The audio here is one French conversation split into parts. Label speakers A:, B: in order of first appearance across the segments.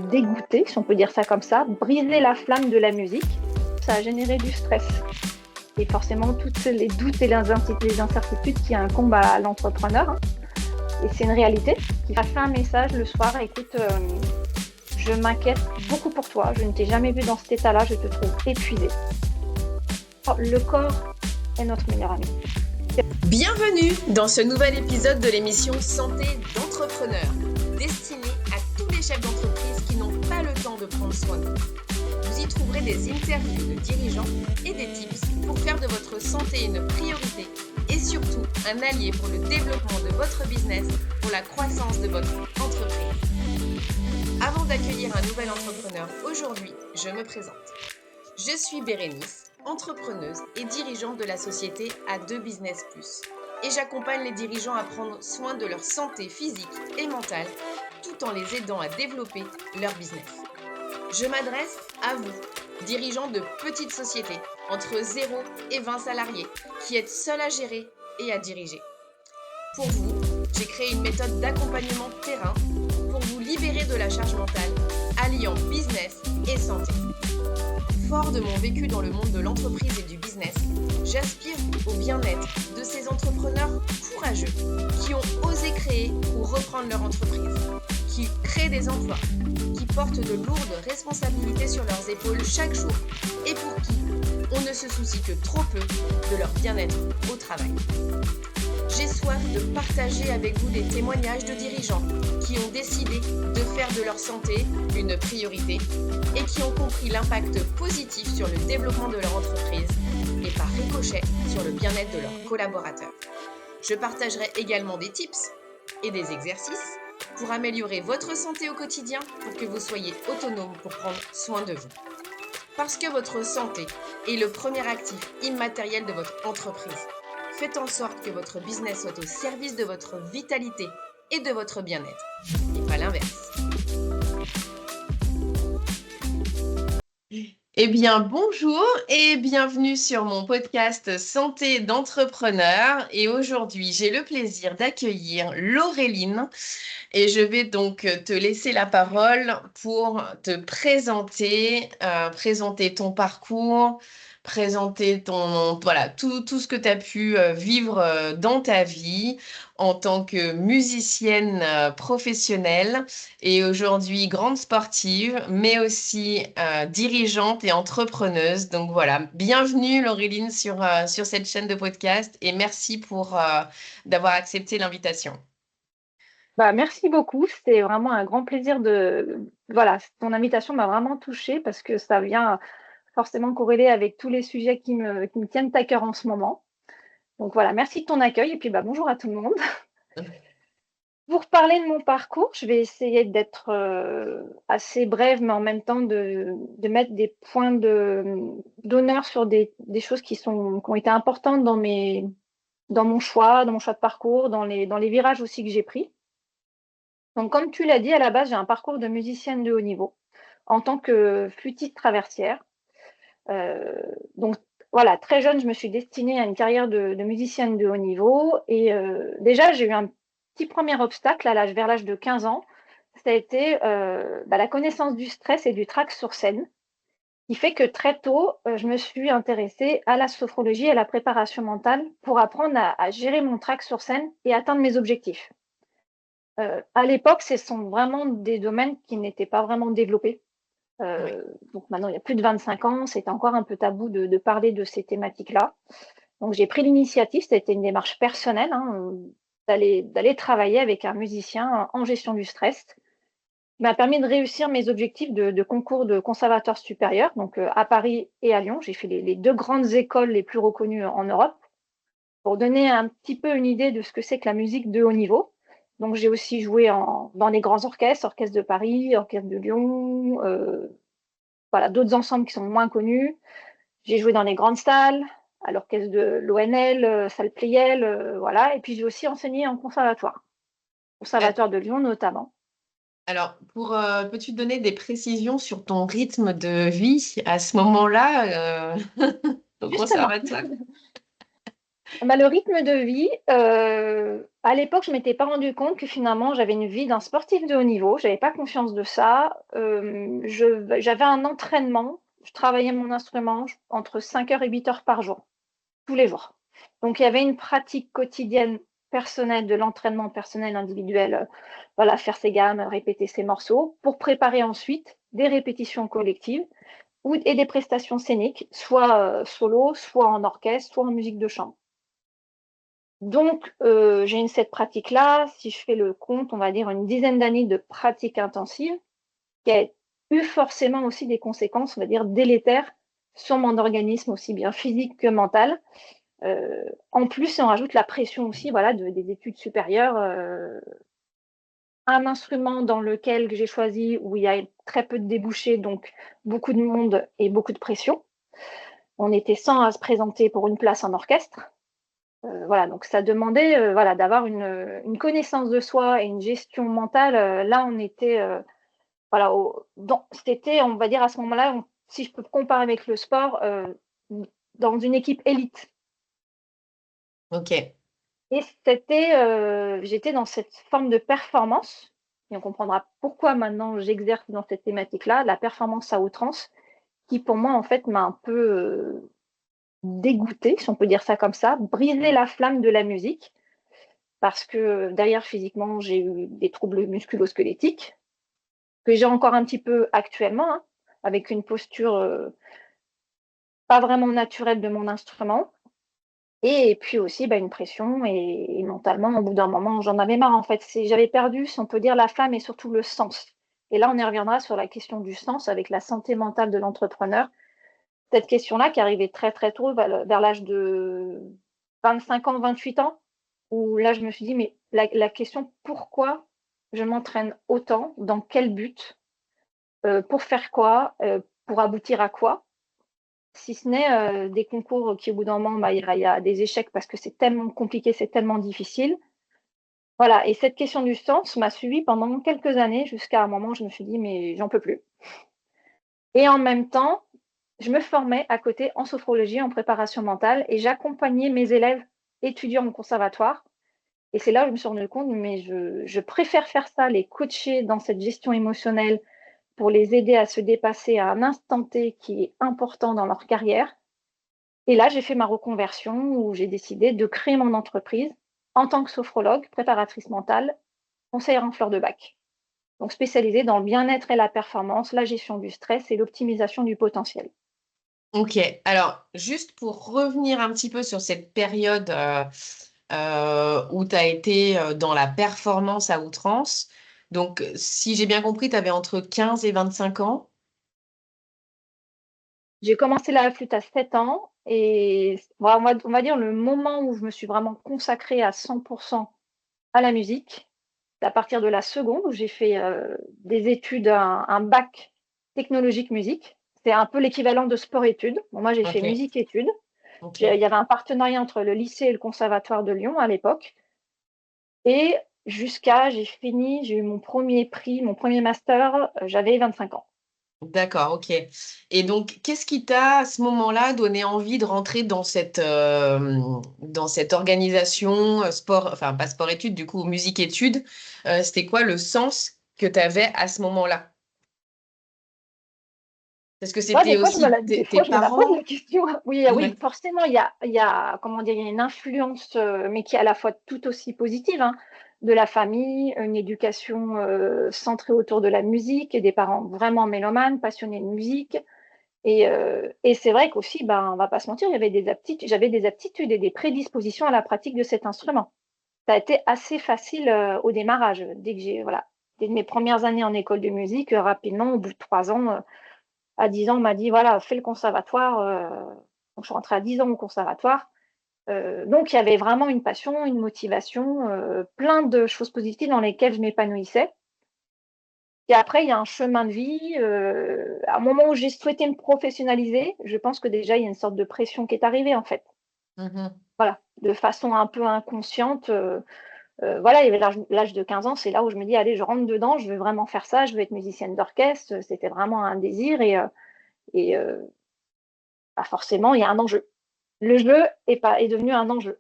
A: dégoûté, si on peut dire ça comme ça, briser la flamme de la musique. Ça a généré du stress. Et forcément, tous les doutes et les incertitudes qui incombent à l'entrepreneur. Et c'est une réalité. Il a fait un message le soir, écoute, je m'inquiète beaucoup pour toi, je ne t'ai jamais vu dans cet état-là, je te trouve épuisée. Le corps est notre meilleur ami.
B: Bienvenue dans ce nouvel épisode de l'émission Santé d'entrepreneur, destinée à tous les chefs d'entreprise qui n'ont pas le temps de prendre soin d'eux. Vous y trouverez des interviews de dirigeants et des tips pour faire de votre santé une priorité et surtout un allié pour le développement de votre business, pour la croissance de votre entreprise. Avant d'accueillir un nouvel entrepreneur, aujourd'hui, je me présente. Je suis Bérénice, entrepreneuse et dirigeante de la société A2 Business Plus. Et j'accompagne les dirigeants à prendre soin de leur santé physique et mentale, tout en les aidant à développer leur business. Je m'adresse à vous, dirigeants de petites sociétés, entre 0 et 20 salariés, qui êtes seuls à gérer et à diriger. Pour vous, j'ai créé une méthode d'accompagnement terrain pour vous libérer de la charge mentale, alliant business et santé. Fort de mon vécu dans le monde de l'entreprise et du business, j'aspire au bien-être de ces entrepreneurs courageux qui ont osé créer ou reprendre leur entreprise, qui créent des emplois, qui portent de lourdes responsabilités sur leurs épaules chaque jour et pour qui on ne se soucie que trop peu de leur bien-être au travail. J'ai soif de partager avec vous des témoignages de dirigeants qui ont décidé de faire de leur santé une priorité et qui ont compris l'impact positif sur le développement de leur entreprise et par ricochet sur le bien-être de leurs collaborateurs. Je partagerai également des tips et des exercices pour améliorer votre santé au quotidien pour que vous soyez autonome pour prendre soin de vous. Parce que votre santé est le premier actif immatériel de votre entreprise. Faites en sorte que votre business soit au service de votre vitalité et de votre bien-être, et pas l'inverse. Eh bien, bonjour et bienvenue sur mon podcast Santé d'entrepreneur. Et aujourd'hui, j'ai le plaisir d'accueillir Laureline. Et je vais donc te laisser la parole pour te présenter, présenter ton parcours, présenter voilà, tout ce que tu as pu vivre dans ta vie en tant que musicienne professionnelle et aujourd'hui grande sportive, mais aussi dirigeante et entrepreneuse. Donc voilà, bienvenue Laureline sur cette chaîne de podcast et merci pour d'avoir accepté l'invitation.
A: Merci beaucoup, c'était vraiment un grand plaisir Voilà, ton invitation m'a vraiment touchée parce que ça vient forcément corréler avec tous les sujets qui me tiennent à cœur en ce moment. Donc voilà, merci de ton accueil et puis bonjour à tout le monde. Pour parler de mon parcours, je vais essayer d'être assez brève, mais en même temps de mettre des points d'honneur sur des choses qui ont été importantes dans mon choix de parcours, dans les virages aussi que j'ai pris. Donc, comme tu l'as dit, à la base, j'ai un parcours de musicienne de haut niveau en tant que flûtiste traversière. Donc, voilà, très jeune, je me suis destinée à une carrière de musicienne de haut niveau. Et déjà, j'ai eu un petit premier obstacle vers l'âge de 15 ans. Ça a été la connaissance du stress et du trac sur scène, qui fait que très tôt, je me suis intéressée à la sophrologie et à la préparation mentale pour apprendre à gérer mon trac sur scène et atteindre mes objectifs. À l'époque, ce sont vraiment des domaines qui n'étaient pas vraiment développés.
B: Oui.
A: Donc maintenant, il y a plus de 25 ans, c'est encore un peu tabou de parler de ces thématiques-là. Donc j'ai pris l'initiative, c'était une démarche personnelle, d'aller travailler avec un musicien en gestion du stress, qui m'a permis de réussir mes objectifs de concours de conservatoire supérieur, donc à Paris et à Lyon. J'ai fait les 2 grandes écoles les plus reconnues en Europe, pour donner un petit peu une idée de ce que c'est que la musique de haut niveau. Donc j'ai aussi joué dans les grands orchestres, Orchestre de Paris, Orchestre de Lyon, voilà, d'autres ensembles qui sont moins connus. J'ai joué dans les grandes salles, à l'orchestre de l'ONL, salle Pleyel, voilà. Et puis j'ai aussi enseigné en conservatoire de Lyon notamment.
B: Alors, peux-tu donner des précisions sur ton rythme de vie à ce moment-là au
A: Justement,
B: conservatoire?
A: Bah, le rythme de vie, à l'époque, je m'étais pas rendu compte que finalement j'avais une vie d'un sportif de haut niveau. J'avais pas conscience de ça. J'avais un entraînement, je travaillais mon instrument entre 5 heures et 8 heures par jour, tous les jours. Donc il y avait une pratique quotidienne personnelle de l'entraînement personnel individuel, voilà, faire ses gammes, répéter ses morceaux, pour préparer ensuite des répétitions collectives et des prestations scéniques, soit solo, soit en orchestre, soit en musique de chambre. Donc, j'ai cette pratique-là, si je fais le compte, on va dire une dizaine d'années de pratique intensive, qui a eu forcément aussi des conséquences, on va dire, délétères sur mon organisme, aussi bien physique que mental. En plus, on rajoute la pression aussi, voilà, des études supérieures, un instrument dans lequel j'ai choisi où il y a très peu de débouchés, donc beaucoup de monde et beaucoup de pression. On était 100 à se présenter pour une place en orchestre. Voilà, donc ça demandait, voilà, d'avoir une connaissance de soi et une gestion mentale, là, on était, voilà, c'était, on va dire, à ce moment-là, si je peux comparer avec le sport, dans une équipe élite.
B: OK.
A: Et j'étais dans cette forme de performance et on comprendra pourquoi maintenant j'exerce dans cette thématique-là, la performance à outrance, qui pour moi, en fait, m'a un peu, dégoûtée, si on peut dire ça comme ça, brisé la flamme de la musique. Parce que derrière, physiquement, j'ai eu des troubles musculo-squelettiques, que j'ai encore un petit peu actuellement, hein, avec une posture pas vraiment naturelle de mon instrument. Et puis aussi, bah, une pression et mentalement, au bout d'un moment, j'en avais marre en fait. J'avais perdu, si on peut dire, la flamme et surtout le sens. Et là, on y reviendra sur la question du sens avec la santé mentale de l'entrepreneur. Cette question-là qui arrivait très très tôt, vers l'âge de 25 ans, 28 ans, où là, je me suis dit, mais la question pourquoi je m'entraîne autant, dans quel but, pour faire quoi, pour aboutir à quoi? Si ce n'est, des concours qui au bout d'un moment, bah, il y a des échecs parce que c'est tellement compliqué, c'est tellement difficile. Voilà, et cette question du sens m'a suivie pendant quelques années jusqu'à un moment où je me suis dit: «Mais j'en peux plus». Et en même temps, je me formais à côté en sophrologie, en préparation mentale et j'accompagnais mes élèves étudiants au conservatoire. Et c'est là où je me suis rendu compte, mais je préfère faire ça, les coacher dans cette gestion émotionnelle pour les aider à se dépasser à un instant T qui est important dans leur carrière. Et là, j'ai fait ma reconversion où j'ai décidé de créer mon entreprise en tant que sophrologue, préparatrice mentale, conseillère en fleurs de bac. Donc spécialisée dans le bien-être et la performance, la gestion du stress et l'optimisation du potentiel.
B: OK. Alors, juste pour revenir un petit peu sur cette période où tu as été dans la performance à outrance. Donc, si j'ai bien compris, tu avais entre 15 et 25 ans.
A: J'ai commencé la flûte à 7 ans et on va dire le moment où je me suis vraiment consacrée à 100% à la musique, c'est à partir de la seconde où j'ai fait, des études, un bac technologique musique. C'est un peu l'équivalent de sport-études. Bon, moi, j'ai fait
B: OK.
A: musique-études. Il
B: OK.
A: y avait un partenariat entre le lycée et le conservatoire de Lyon à l'époque et j'ai eu mon premier prix, mon premier master, j'avais 25 ans.
B: D'accord, OK. Et donc, qu'est-ce qui t'a, à ce moment-là, donné envie de rentrer dans cette organisation sport, enfin pas sport-études, du coup, musique-études? C'était quoi le sens que tu avais à ce moment-là? Est-ce que
A: Ouais,
B: c'était aussi
A: des
B: tes
A: fois, je me la pose
B: parents?
A: la question. Oui, oui,
B: Ouais.
A: forcément, il y a comment dire? Il y a une influence, mais qui est à la fois tout aussi positive, hein, de la famille, une éducation, centrée autour de la musique et des parents vraiment mélomanes, passionnés de musique et c'est vrai qu'aussi, ben, on va pas se mentir, j'avais des aptitudes et des prédispositions à la pratique de cet instrument. Ça a été assez facile, au démarrage, voilà, dès mes premières années en école de musique, rapidement, au bout de 3 ans, à 10 ans, on m'a dit: «Voilà, fais le conservatoire», donc je suis rentrée à 10 ans au conservatoire, donc il y avait vraiment une passion, une motivation, plein de choses positives dans lesquelles je m'épanouissais et après il y a un chemin de vie, à un moment où j'ai souhaité me professionnaliser, je pense que déjà il y a une sorte de pression qui est arrivée, en fait.
B: Mhm.
A: Voilà, de façon un peu inconsciente, voilà, il y avait l'âge de 15 ans, c'est là où je me dis: «Allez, je rentre dedans, je veux vraiment faire ça, je veux être musicienne d'orchestre», c'était vraiment un désir et bah, forcément, il y a un enjeu. le jeu est devenu un enjeu.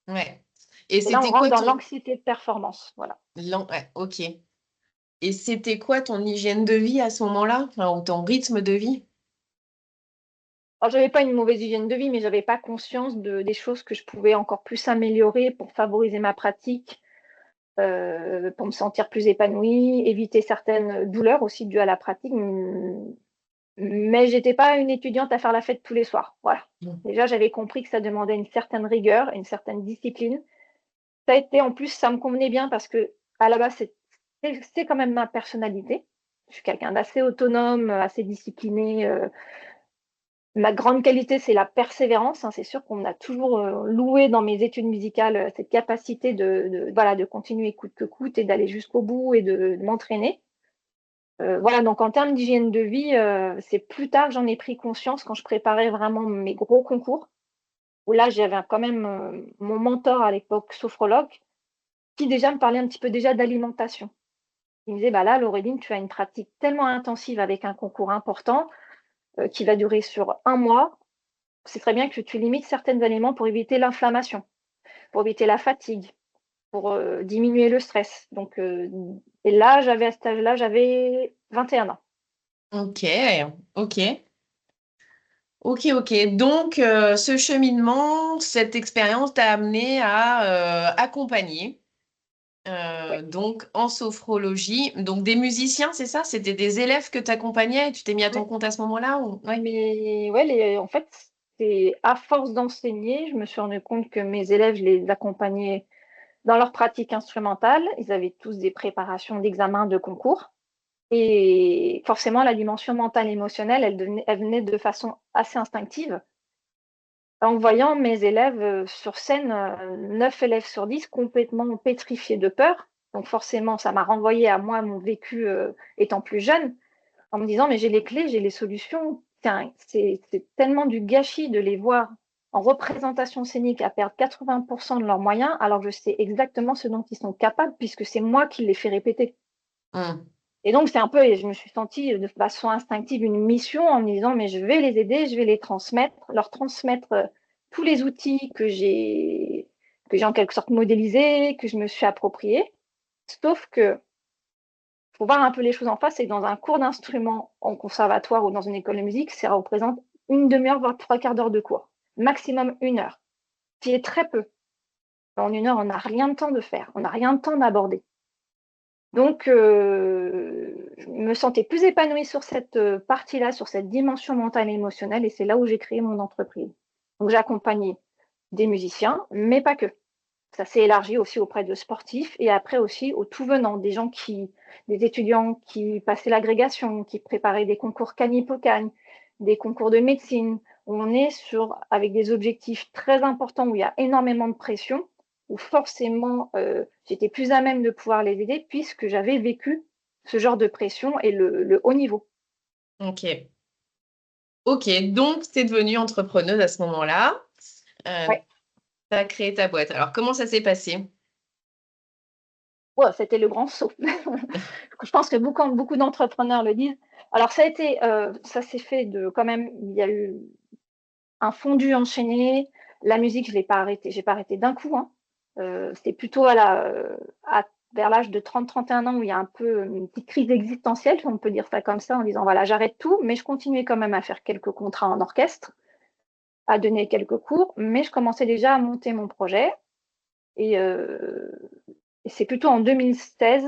B: Ouais. Et
A: Et là, on
B: c'était
A: rentre
B: quoi
A: dans
B: ton...
A: l'anxiété de performance. Voilà.
B: Ouais, ok. Et c'était quoi ton hygiène de vie à ce moment-là? Enfin, ou ton rythme de vie?
A: Alors, j'avais pas une mauvaise hygiène de vie, mais j'avais pas conscience des choses que je pouvais encore plus améliorer pour favoriser ma pratique, pour me sentir plus épanouie, éviter certaines douleurs aussi dues à la pratique. Mais j'étais pas une étudiante à faire la fête tous les soirs. Voilà.
B: Mm.
A: Déjà, j'avais compris que ça demandait une certaine rigueur, une certaine discipline. Ça a été, en plus, ça me convenait bien parce que à la base, c'est quand même ma personnalité. Je suis quelqu'un d'assez autonome, assez discipliné. Ma grande qualité, c'est la persévérance, hein. C'est sûr qu'on a toujours loué dans mes études musicales cette capacité voilà, de continuer coûte que coûte et d'aller jusqu'au bout et de m'entraîner. Voilà, donc en termes d'hygiène de vie, c'est plus tard que j'en ai pris conscience quand je préparais vraiment mes gros concours, où là, j'avais quand même mon mentor à l'époque, sophrologue, qui déjà me parlait un petit peu déjà d'alimentation. Il me disait: «Bah là, Laureline, tu as une pratique tellement intensive avec un concours important, qui va durer sur un mois. C'est très bien que tu limites certains aliments pour éviter l'inflammation, pour éviter la fatigue, pour, diminuer le stress». Donc et là, à cet âge-là, j'avais 21 ans.
B: Ok, ok. Ok, ok. Donc, ce cheminement, cette expérience t'a amené à accompagner,
A: Ouais,
B: donc en sophrologie, donc des musiciens, c'est ça? C'était des élèves que tu accompagnais et tu t'es mis à ton
A: ouais.
B: compte à ce moment-là ou... Ouais.
A: Mais ouais, en fait, c'est à force d'enseigner, je me suis rendu compte que mes élèves, je les accompagnais dans leur pratique instrumentale. Ils avaient tous des préparations d'examens, de concours. Et forcément, la dimension mentale et émotionnelle, elle venait de façon assez instinctive. En voyant mes élèves sur scène, 9 élèves sur 10 complètement pétrifiés de peur. Donc forcément, ça m'a renvoyé à moi, mon vécu étant plus jeune, en me disant: «Mais j'ai les clés, j'ai les solutions». C'est tellement du gâchis de les voir en représentation scénique à perdre 80 de leurs moyens, alors que je sais exactement ce dont ils sont capables puisque c'est moi qui les fais répéter.
B: Hum.
A: Et donc c'est un peu et je me suis sentie de façon instinctive une mission en me disant: «Mais je vais les aider, je vais les transmettre, leur transmettre, tous les outils que j'ai en quelque sorte modélisés, que je me suis appropriés». Sauf que faut voir un peu les choses en face, c'est que dans un cours d'instrument en conservatoire ou dans une école de musique, ça représente une demi-heure, voire trois quarts d'heure de cours. Maximum une heure, qui est très peu. En une heure, on n'a rien de temps de faire, on n'a rien de temps d'aborder. Donc je me sentais plus épanouie sur cette, partie-là, sur cette dimension mentale et émotionnelle et c'est là où j'ai créé mon entreprise. Donc j'accompagnais des musiciens, mais pas que. Ça s'est élargi aussi auprès de sportifs et après aussi aux tout venants, des étudiants qui passaient l'agrégation, qui préparaient des concours Cagnes-Hippocagne, des concours de médecine. On est avec des objectifs très importants où il y a énormément de pression, où forcément j'étais plus à même de pouvoir les aider puisque j'avais vécu ce genre de pression et le haut niveau.
B: Ok. Ok, donc tu es devenue entrepreneuse à ce moment-là. Tu
A: Ouais.
B: as créé ta boîte. Alors, comment ça s'est passé?
A: Ouais, c'était le grand saut. Je pense que beaucoup d'entrepreneurs le disent. Alors ça s'est fait de quand même, il y a eu un fondu enchaîné. La musique, je l'ai pas arrêté, j'ai pas arrêté d'un coup, hein. C'était plutôt vers l'âge de 30-31 ans où il y a un peu une petite crise existentielle, si on peut dire ça comme ça, en disant: «Voilà, j'arrête tout», mais je continuais quand même à faire quelques contrats en orchestre, à donner quelques cours, mais je commençais déjà à monter mon projet et c'est plutôt en 2016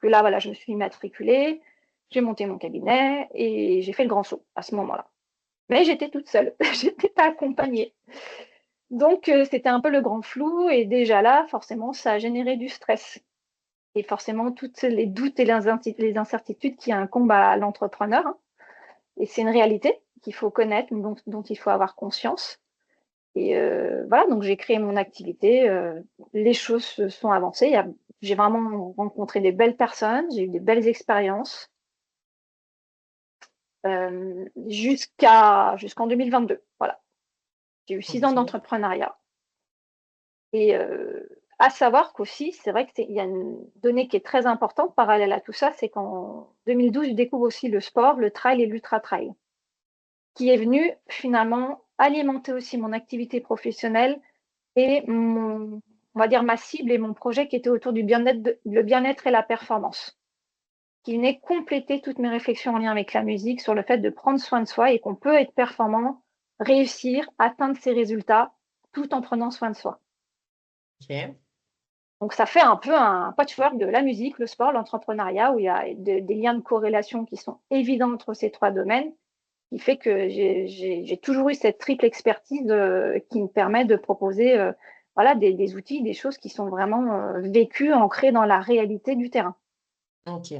A: que là, voilà, je me suis immatriculée, j'ai monté mon cabinet et j'ai fait le grand saut à ce moment-là. Mais j'étais toute seule, j'étais pas accompagnée. Donc c'était un peu le grand flou et déjà là, forcément, ça a généré du stress et forcément toutes les doutes et les incertitudes qui incombent à l'entrepreneur, hein, et c'est une réalité qu'il faut connaître, dont il faut avoir conscience et voilà, donc j'ai créé mon activité, les choses se sont avancées. J'ai vraiment rencontré des belles personnes, j'ai eu des belles expériences, jusqu'en 2022, voilà. J'ai eu 6 ans
B: Ok.
A: d'entrepreneuriat. Et à savoir qu'aussi, c'est vrai qu'il y a une donnée qui est très importante parallèle à tout ça, c'est qu'en 2012, je découvre aussi le sport, le trail et l'ultra trail, qui est venu finalement alimenter aussi mon activité professionnelle et on va dire ma cible et mon projet qui était autour du bien-être, le bien-être et la performance, qui venait compléter toutes mes réflexions en lien avec la musique sur le fait de prendre soin de soi et qu'on peut être performant, réussir, atteindre ses résultats tout en prenant soin de soi.
B: OK.
A: Donc ça fait un peu un patchwork de la musique, le sport, l'entrepreneuriat, où il y a des liens de corrélation qui sont évidents entre ces 3 domaines, qui fait que j'ai toujours eu cette triple expertise, qui me permet de proposer, voilà, des outils, des choses qui sont vraiment, vécues, ancrées dans la réalité du terrain.
B: OK.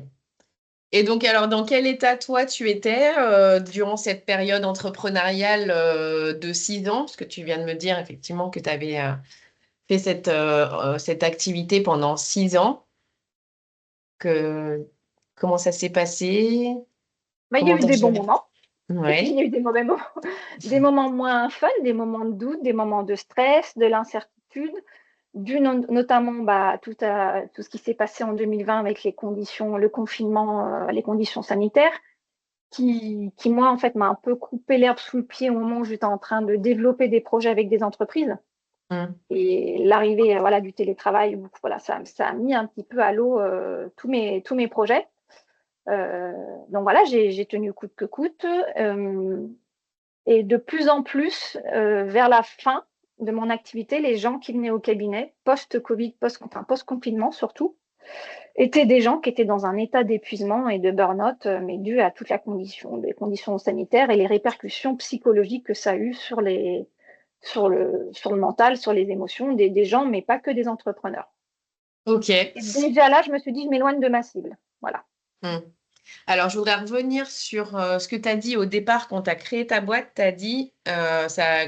B: Et donc alors dans quel état toi tu étais, durant cette période entrepreneuriale, de 6 ans? Parce que tu viens de me dire effectivement que tu avais, fait cette activité pendant 6 ans. Que Comment ça s'est passé?
A: Bah, il y a
B: Comment
A: eu
B: tu as
A: des bons
B: géré?
A: moments et puis il
B: Ouais.
A: y a eu des mauvais moments, des moments moins fun, des moments de doute, des moments de stress, de l'incertitude, dû notamment, bah, tout ce qui s'est passé en 2020 avec les conditions, le confinement, les conditions sanitaires qui moi, en fait, m'a un peu coupé l'herbe sous le pied au moment où j'étais en train de développer des projets avec des entreprises
B: Mmh.
A: et l'arrivée, voilà, du télétravail, donc voilà, ça a mis un petit peu à l'eau, tous mes projets. Donc voilà, j'ai tenu coûte que coûte, et de plus en plus, vers la fin de mon activité, les gens qui venaient au cabinet post-covid, post-confinement surtout, étaient des gens qui étaient dans un état d'épuisement et de burn-out, mais dû à toute la condition des conditions sanitaires et les répercussions psychologiques que ça a eu sur le mental, sur les émotions des gens, mais pas que des entrepreneurs.
B: OK.
A: Et déjà là, je me suis dit: «Je m'éloigne de ma cible». Voilà.
B: Mmh. Alors je voudrais revenir sur, ce que tu as dit au départ quand tu as créé ta boîte. Tu as dit, ça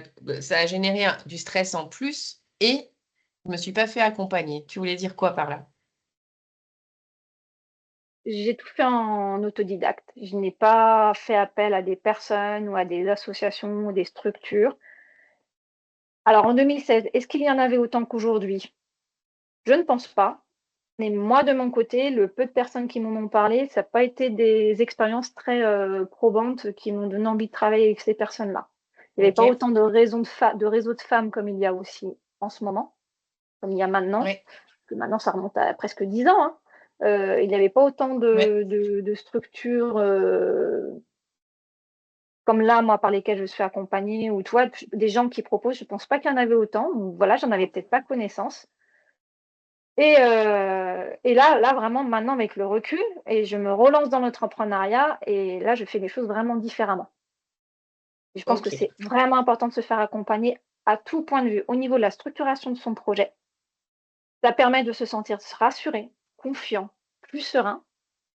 B: a généré du stress en plus et je me suis pas fait accompagner. Tu voulais dire quoi par là?
A: J'ai tout fait en autodidacte. Je n'ai pas fait appel à des personnes ou à des associations ou des structures. Alors en 2016, est-ce qu'il y en avait autant qu'aujourd'hui? Je ne pense pas. Mais moi, de mon côté, le peu de personnes qui m'en ont parlé, ça n'a pas été des expériences très, probantes qui m'ont donné envie de travailler avec ces personnes-là. Il n'y avait pas
B: OK.
A: autant de réseaux de femmes comme il y a aussi en ce moment, comme il y a maintenant,
B: Ouais.
A: que maintenant ça remonte à presque 10 ans, hein. Il n'y avait pas autant
B: Ouais.
A: de structures, comme là, moi, par lesquelles je suis accompagnée ou tu vois, des gens qui proposent, je pense pas qu'il y en avait autant ou voilà, j'en avais peut-être pas connaissance. Et là vraiment maintenant avec le recul et je me relance dans l'entrepreneuriat et là je fais les choses vraiment différemment. Et je pense que
B: OK.
A: c'est vraiment important de se faire accompagner à tout point de vue. Au niveau de la structuration de son projet, ça permet de se sentir rassuré, confiant, plus serein.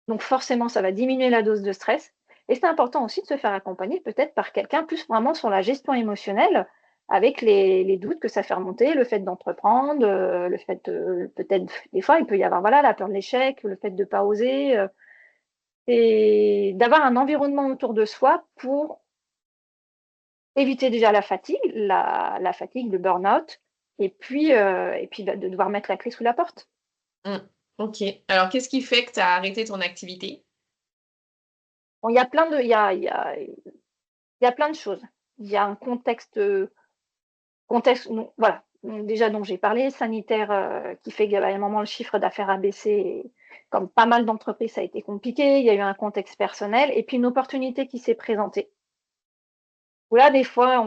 A: Donc forcément, ça va diminuer la dose de stress et c'est important aussi de se faire accompagner peut-être par quelqu'un plus vraiment sur la gestion émotionnelle avec les doutes que ça fait remonter, le fait d'entreprendre, le fait de peut-être des fois, il peut y avoir, voilà, la peur de l'échec, le fait de pas oser, et d'avoir un environnement autour de soi pour éviter déjà la fatigue, le burn-out et puis, bah, de devoir mettre la clé sous la porte.
B: Mmh. OK. Alors qu'est-ce qui fait que tu as arrêté ton activité?
A: Bon, il y a plein de il y a plein de choses. Il y a un contexte, donc voilà, donc déjà dont j'ai parlé, sanitaire, qui fait qu'à un moment le chiffre d'affaires a baissé et comme pas mal d'entreprises, ça a été compliqué. Il y a eu un contexte personnel et puis une opportunité qui s'est présentée. Où là, des fois,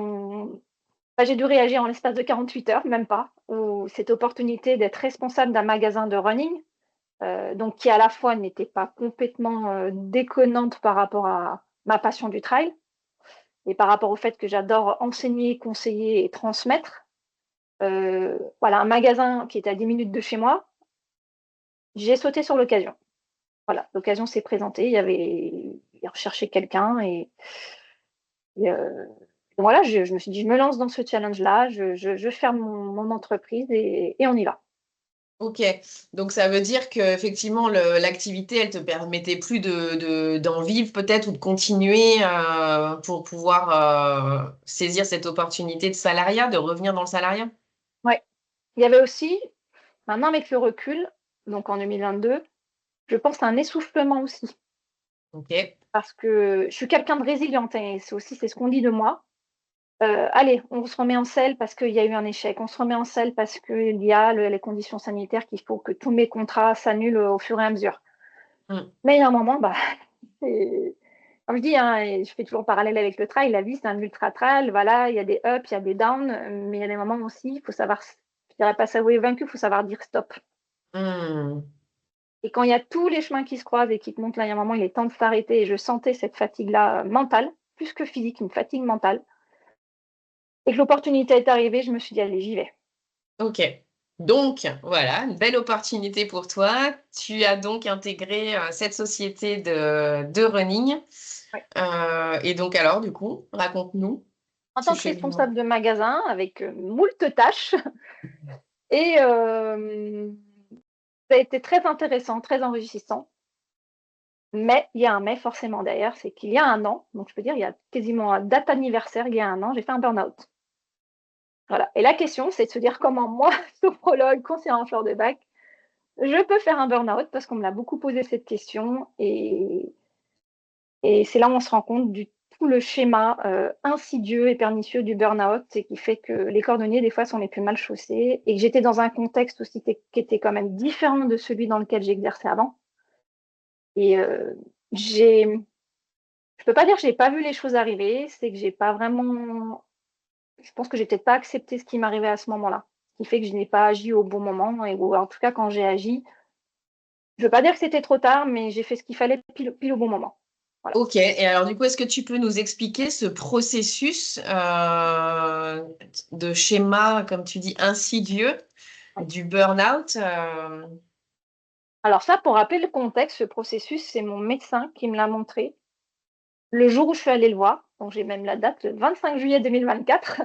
A: j'ai dû réagir en l'espace de 48 heures, même pas, où cette opportunité d'être responsable d'un magasin de running, donc qui à la fois n'était pas complètement, déconnante par rapport à ma passion du trail et par rapport au fait que j'adore enseigner, conseiller et transmettre. Voilà, un magasin qui était à 10 minutes de chez moi, j'ai sauté sur l'occasion. Voilà, l'occasion s'est présentée, il recherchait quelqu'un et voilà, je me suis dit: «Je me lance dans ce challenge-là, je ferme mon entreprise et on y va».
B: OK. Donc ça veut dire qu'effectivement l'activité, elle te permettait plus d'en vivre peut-être ou de continuer, pour pouvoir, saisir cette opportunité de salariat, de revenir dans le salariat?
A: Ouais. Il y avait aussi, maintenant avec le recul, donc en 2022, je pense à un essoufflement aussi.
B: OK.
A: Parce que je suis quelqu'un de résiliente et c'est ce qu'on dit de moi. allez, on se remet en selle parce qu'il y a eu un échec, on se remet en selle parce qu'il y a les conditions sanitaires qu'il faut que tous mes contrats s'annulent au fur et à mesure.
B: Mmh.
A: Mais il y a un moment, bah, c'est comme je dis, hein, et je fais toujours le parallèle avec le trail, la vie, c'est un ultra trail, voilà, il y a des ups, il y a des downs, mais il y a des moments aussi, il faut savoir, je dirais pas s'avouer vaincu, il faut savoir dire stop.
B: Mmh.
A: Et quand il y a tous les chemins qui se croisent et qui te montrent là, il y a un moment, il est temps de s'arrêter, et je sentais cette fatigue-là, mentale, plus que physique, une fatigue mentale, et que l'opportunité est arrivée, je me suis dit: «Allez, j'y vais».
B: OK. Donc voilà, une belle opportunité pour toi. Tu as donc intégré, cette société de running,
A: Ouais.
B: et donc alors du coup, raconte-nous
A: En
B: ce
A: tant que
B: cheminement?
A: responsable de magasin avec, moult tâches et ça a été très intéressant, très enrichissant. Mais il y a un mais forcément derrière, c'est qu'il y a un an, donc je peux dire il y a quasiment à date anniversaire, il y a un an, j'ai fait un burn-out. Voilà, et la question, c'est de se dire comment moi, sophrologue, conseillère en fleurs de bac, je peux faire un burn-out parce qu'on me l'a beaucoup posé cette question, et c'est là où on se rend compte du tout le schéma, insidieux et pernicieux du burn-out, et qui fait que les cordonniers des fois sont les plus mal chaussés, et que j'étais dans un contexte aussi qui était quand même différent de celui dans lequel j'exerçais avant, et j'ai je peux pas dire que j'ai pas vu les choses arriver, c'est que j'ai pas vraiment, je pense que j'ai peut-être pas accepté ce qui m'arrivait à ce moment-là. Ce qui fait que je n'ai pas agi au bon moment, et ou en tout cas quand j'ai agi, je veux pas dire que c'était trop tard, mais j'ai fait ce qu'il fallait pile au bon moment. Voilà.
B: OK, et alors du coup, est-ce que tu peux nous expliquer ce processus, de schéma, comme tu dis, insidieux
A: Ouais.
B: du burn-out,
A: Alors ça, pour rappeler le contexte, ce processus, c'est mon médecin qui me l'a montré le jour où je suis allée le voir, donc j'ai même la date, le 25 juillet 2024,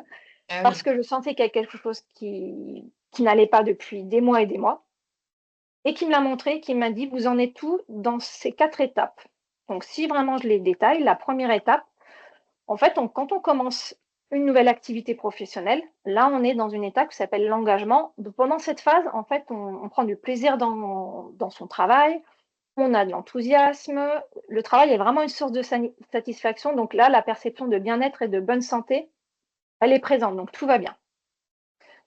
B: Ah
A: parce
B: oui.
A: que je sentais qu'il y a quelque chose qui n'allait pas depuis des mois, et qui me l'a montré, qui m'a dit: «Vous en êtes où dans ces 4 étapes?» Donc si vraiment je les détaille, la première étape, en fait, quand on commence une nouvelle activité professionnelle, là, on est dans une étape qui s'appelle l'engagement. Donc pendant cette phase, en fait, on prend du plaisir dans son travail, on a de l'enthousiasme, le travail est vraiment une source de satisfaction, donc là, la perception de bien-être et de bonne santé, elle est présente, donc tout va bien.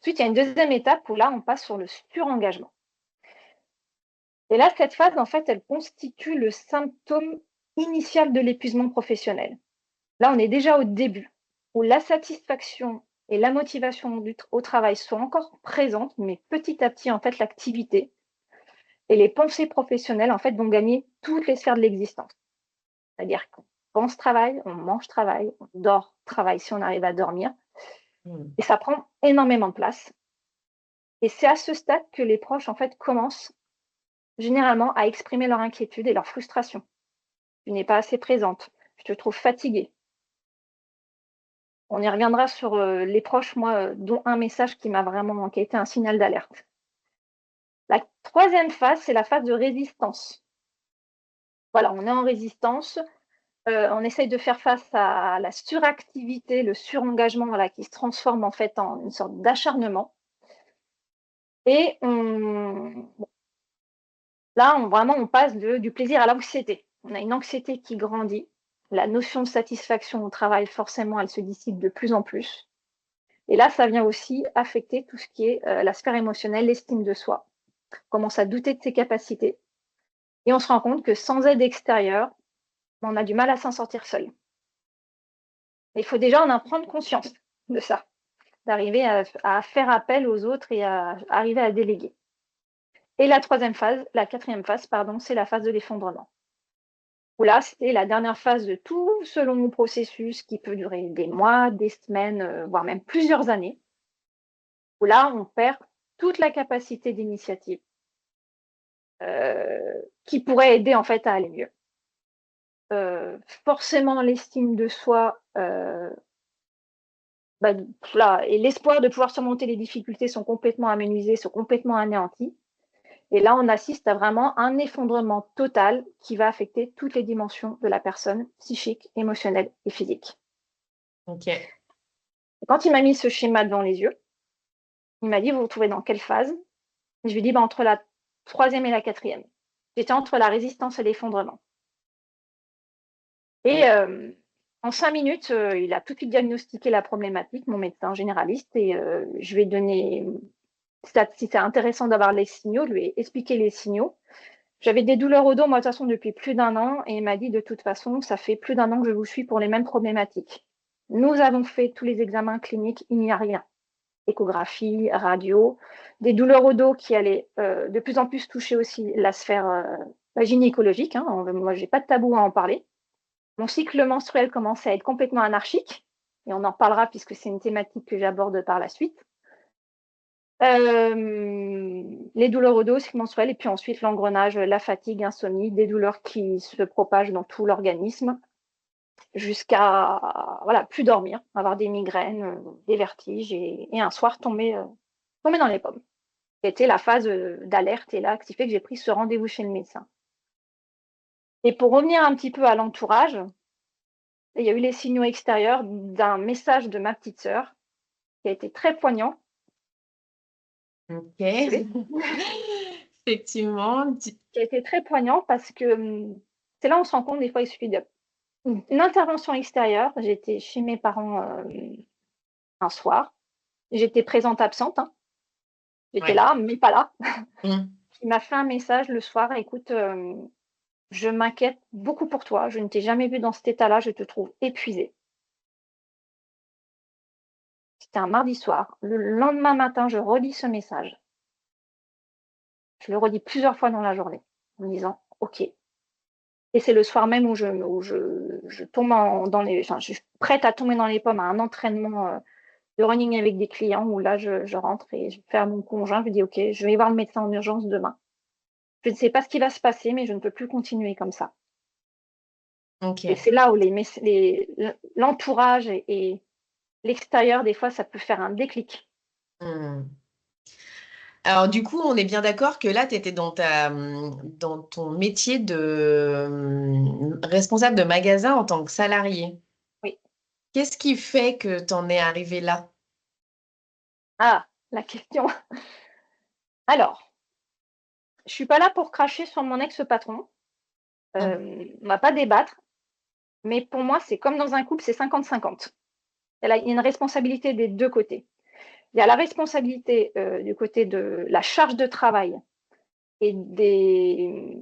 A: Ensuite, il y a une deuxième étape où là, on passe sur le surengagement. Et là, cette phase, en fait, elle constitue le symptôme initial de l'épuisement professionnel. Là, on est déjà au début, où la satisfaction et la motivation au travail sont encore présentes, mais petit à petit, en fait, l'activité et les pensées professionnelles, en fait, vont gagner toutes les sphères de l'existence. C'est-à-dire qu'on pense travail, on mange travail, on dort travail si on arrive à dormir,
B: Mmh.
A: et ça prend énormément de place. Et c'est à ce stade que les proches, en fait, commencent généralement à exprimer leur inquiétude et leur frustration. Tu n'es pas assez présente, je te trouve fatiguée. On y reviendra sur, les proches, moi, dont un message qui a été un signal d'alerte. La troisième phase, c'est la phase de résistance. Voilà, on est en résistance, on essaye de faire face à la suractivité, le surengagement, voilà, qui se transforme en fait en une sorte d'acharnement, et on passe du plaisir à l'anxiété. On a une anxiété qui grandit. La notion de satisfaction au travail, forcément, elle se dissipe de plus en plus. Et là, ça vient aussi affecter tout ce qui est, la sphère émotionnelle, l'estime de soi. On commence à douter de ses capacités, et on se rend compte que sans aide extérieure, on a du mal à s'en sortir seul. Il faut déjà en prendre conscience de ça, d'arriver à faire appel aux autres et à arriver à déléguer. Et la quatrième phase, pardon, c'est la phase de l'effondrement. Où là, c'est la dernière phase de tout ce long processus qui peut durer des mois, des semaines, voire même plusieurs années, où là, on perd toute la capacité d'initiative, qui pourrait aider en fait à aller mieux. Forcément l'estime de soi, bah, là, et l'espoir de pouvoir surmonter les difficultés sont complètement amenuisés, sont complètement anéantis, et là, on assiste à vraiment un effondrement total qui va affecter toutes les dimensions de la personne, psychique, émotionnelle et physique.
B: OK.
A: Et quand il m'a mis ce schéma devant les yeux, il m'a dit: «Vous vous trouvez dans quelle phase?» Et je lui ai dit: «Bah, entre la troisième et la quatrième». J'étais entre la résistance et l'effondrement, et
B: Mmh.
A: En 5 minutes, il a tout de suite diagnostiqué la problématique, mon médecin généraliste, et je lui ai donné, si c'est intéressant d'avoir les signaux, je lui ai expliqué les signaux. J'avais des douleurs au dos, moi, de toute façon, depuis plus d'1 an, et il m'a dit: «De toute façon, ça fait plus d'1 an que je vous suis pour les mêmes problématiques. Nous avons fait tous les examens cliniques, il n'y a rien. Échographie, radio». Des douleurs au dos qui allaient, de plus en plus toucher aussi la sphère, gynécologique, hein. Moi, j'ai pas de tabou à en parler. Mon cycle menstruel commençait à être complètement anarchique, et on en reparlera puisque c'est une thématique que j'aborde par la suite. Les douleurs au dos, cycle menstruel, et puis ensuite l'engrenage, la fatigue, insomnie, des douleurs qui se propagent dans tout l'organisme jusqu'à, voilà, plus dormir, avoir des migraines, des vertiges, et un soir tomber dans les pommes. C'était la phase, d'alerte, et là, ce qui fait que j'ai pris ce rendez-vous chez le médecin. Et pour revenir un petit peu à l'entourage, il y a eu les signaux extérieurs d'un message de ma petite sœur qui a été très poignant.
B: OK.
A: Désolée.
B: Effectivement, tu
A: Qui a été très poignant parce que, c'est là où on se rend compte des fois il suffit d'une intervention extérieure. J'étais chez mes parents, un soir. J'étais présente absente, hein. J'étais
B: ouais.
A: là, mais pas là.
B: Mmh.
A: Il m'a fait un message le soir: «Écoute, je m'inquiète beaucoup pour toi. Je ne t'ai jamais vue dans cet état-là. Je te trouve épuisée». C'était un mardi soir. Le lendemain matin, je relis ce message. Je le relis plusieurs fois dans la journée en me disant: «OK». Et c'est le soir même où je tombe dans les, enfin, je suis prête à tomber dans les pommes à un entraînement, de running avec des clients, où là, je rentre et je fais à mon conjoint, je lui dis: «OK, je vais voir le médecin en urgence demain. Je ne sais pas ce qui va se passer, mais je ne peux plus continuer comme ça». Et
B: OK.
A: c'est là où l'entourage et l'extérieur, des fois, ça peut faire un déclic.
B: Mmh. Alors du coup, on est bien d'accord que là, tu étais dans ton métier de, responsable de magasin en tant que salarié.
A: Oui.
B: Qu'est-ce qui fait que tu en es arrivée là?
A: Ah, la question. Alors, je suis pas là pour cracher sur mon ex-patron,
B: Mmh.
A: on va pas débattre, mais pour moi, c'est comme dans un couple, c'est 50-50. Il y a une responsabilité des 2 côtés. Il y a la responsabilité, du côté de la charge de travail et des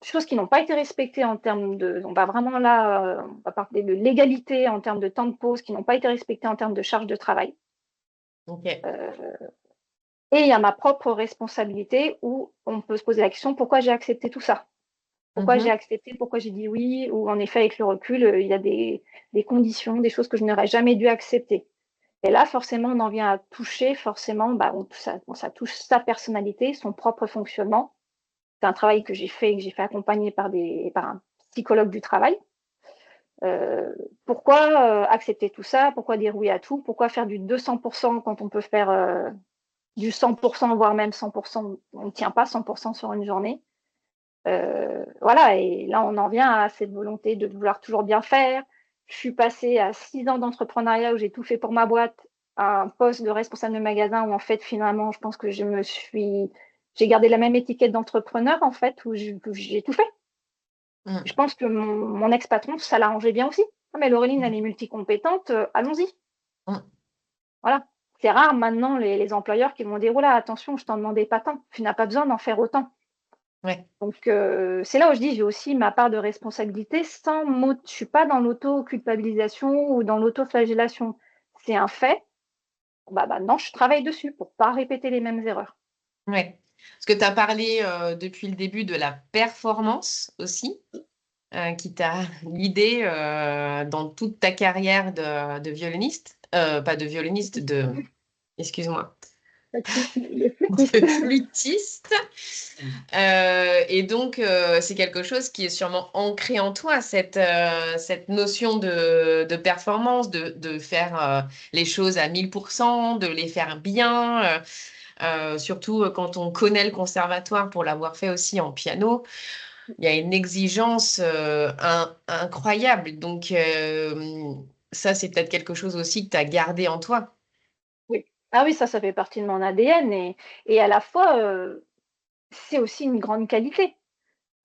A: choses qui n'ont pas été respectées en termes de, on va vraiment là, on va parler de l'égalité en termes de temps de pause qui n'ont pas été respectées en termes de charge de travail.
B: OK.
A: Et il y a ma propre responsabilité où on peut se poser la question: «Pourquoi j'ai accepté tout ça? Pourquoi j'ai
B: Mmh.
A: accepté? Pourquoi j'ai dit oui?» Ou en effet, avec le recul, il y a des conditions, des choses que je n'aurais jamais dû accepter. Et là, forcément, on en vient à toucher forcément, bah, ça touche sa personnalité, son propre fonctionnement. C'est un travail que j'ai fait accompagner par un psychologue du travail. Pourquoi, accepter tout ça? Pourquoi dire oui à tout? Pourquoi faire du 200 quand on peut faire, du 100 voire même 100? On ne tient pas 100 sur une journée. Voilà, et là, on en vient à cette volonté de vouloir toujours bien faire. Je suis passée à 6 ans d'entrepreneuriat où j'ai tout fait pour ma boîte, à un poste de responsable de magasin où en fait, finalement, je pense que j'ai gardé la même étiquette d'entrepreneur en fait, où j'ai tout fait.
B: Mmh.
A: Je pense que mon ex-patron, ça l'arrangeait bien aussi. «Ah mais Laureline, elle est multicompétente, allons-y».
B: Mmh.
A: Voilà. C'est rare maintenant les employeurs qui vont dire: «Oh là, attention, je t'en demandais pas tant, tu n'as pas besoin d'en faire autant».
B: Ouais.
A: Donc c'est là où je dis: «J'ai aussi ma part de responsabilité», je suis pas dans l'auto-culpabilisation ou dans l'autoflagellation. C'est un fait, bah, maintenant je travaille dessus pour pas répéter les mêmes erreurs.
B: Ouais. Parce que tu as parlé, depuis le début de la performance aussi, qui t'a guidée, dans toute ta carrière de violoniste, pas de violoniste, excuse-moi,
A: Pas de souci, les
B: de
A: flûtistes.
B: flûtiste. Et donc, c'est quelque chose qui est sûrement ancré en toi, cette notion de performance, de faire, les choses à 1000%, de les faire bien, surtout, quand on connaît le conservatoire pour l'avoir fait aussi en piano. Il y a une exigence, incroyable, donc ça, c'est peut-être quelque chose aussi que tu as gardé en toi?
A: Oui. Ah oui, ça fait partie de mon ADN, et à la fois, c'est aussi une grande qualité.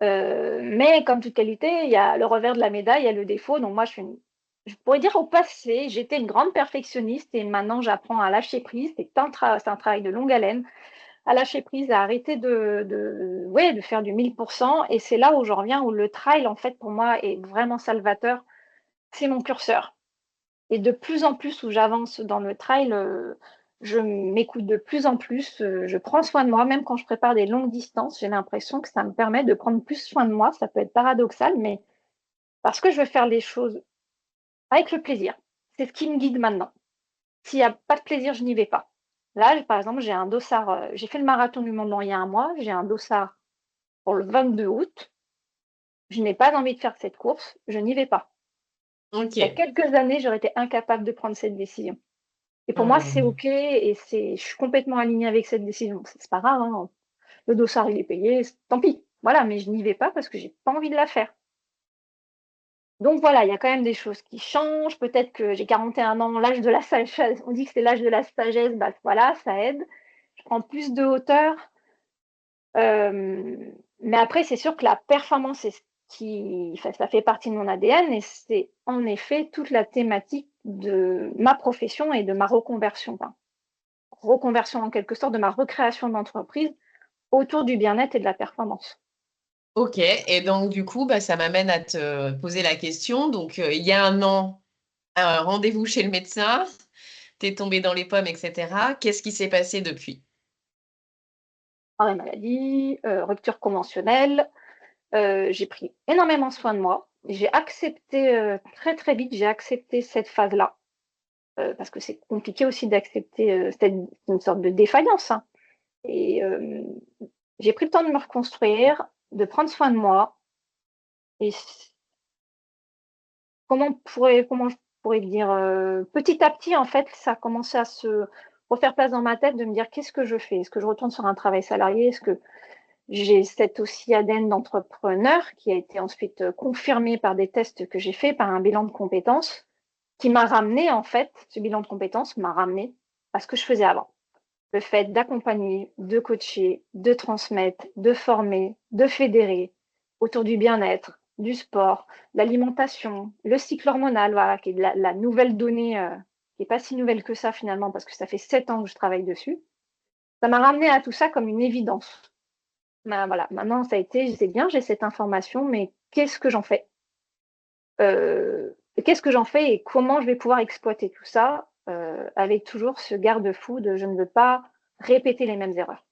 A: Mais comme toute qualité, il y a le revers de la médaille, il y a le défaut. Donc moi, je pourrais dire au passé, j'étais une grande perfectionniste et maintenant j'apprends à lâcher prise. C'est un travail de longue haleine, à lâcher prise, à arrêter ouais, de faire du 1000%. Et c'est là où je reviens, où le trail, en fait, pour moi, est vraiment salvateur. C'est mon curseur. Et de plus en plus où j'avance dans le trail, je m'écoute de plus en plus, je prends soin de moi, même quand je prépare des longues distances, j'ai l'impression que ça me permet de prendre plus soin de moi. Ça peut être paradoxal, mais parce que je veux faire les choses avec le plaisir. C'est ce qui me guide maintenant. S'il y a pas de plaisir, je n'y vais pas. Là, par exemple, j'ai un dossard, j'ai fait le marathon du Mont Blanc il y a un mois, j'ai un dossard pour le 22 août. Je n'ai pas envie de faire cette course, je n'y vais pas. Il y a
B: OK.
A: quelques années, j'aurais été incapable de prendre cette décision. Et pour moi, c'est
B: Mmh.
A: OK et je suis complètement alignée avec cette décision. C'est pas grave, hein, le dossard, il est payé, tant pis. Voilà, mais je n'y vais pas parce que j'ai pas envie de la faire. Donc voilà, il y a quand même des choses qui changent. Peut-être que j'ai 41 ans, l'âge de la sagesse, on dit que c'est l'âge de la sagesse, bah voilà, ça aide. Je prends plus de hauteur. Mais après, c'est sûr que la performance, c'est ce qui enfin, ça fait partie de mon ADN et c'est en effet toute la thématique de ma profession et de ma reconversion. Enfin, reconversion en quelque sorte de ma recréation d'entreprise autour du bien-être et de la performance.
B: OK, et donc du coup, bah, ça m'amène à te poser la question. Donc, il y a un an, un rendez-vous chez le médecin, tu es tombée dans les pommes et cetera. Qu'est-ce qui s'est passé depuis?
A: Arrêt maladie, rupture conventionnelle, j'ai pris énormément soin de moi. J'ai accepté, très, très vite, j'ai accepté cette phase-là, parce que c'est compliqué aussi d'accepter, c'est une sorte de défaillance, hein et j'ai pris le temps de me reconstruire, de prendre soin de moi et comment je pourrais dire? Petit à petit, en fait, ça a commencé à se refaire place dans ma tête de me dire: «Qu'est-ce que je fais? Est-ce que je retourne sur un travail salarié? Est-ce que j'ai cet aussi ADN d'entrepreneur qui a été ensuite, confirmé par des tests que j'ai faits, par un bilan de compétences qui m'a ramené en fait ce bilan de compétences m'a ramené à ce que je faisais avant. Le fait d'accompagner, de coacher, de transmettre, de former, de fédérer autour du bien-être, du sport, l'alimentation, le cycle hormonal, voilà, qui est la nouvelle donnée, qui est pas si nouvelle que ça finalement parce que ça fait 7 ans que je travaille dessus. Ça m'a ramené à tout ça comme une évidence. Ben, voilà, maintenant ça a été c'est bien, j'ai cette information, mais qu'est-ce que j'en fais? Qu'est-ce que j'en fais et comment je vais pouvoir exploiter tout ça, avec toujours ce garde-fou de je ne veux pas répéter les mêmes erreurs.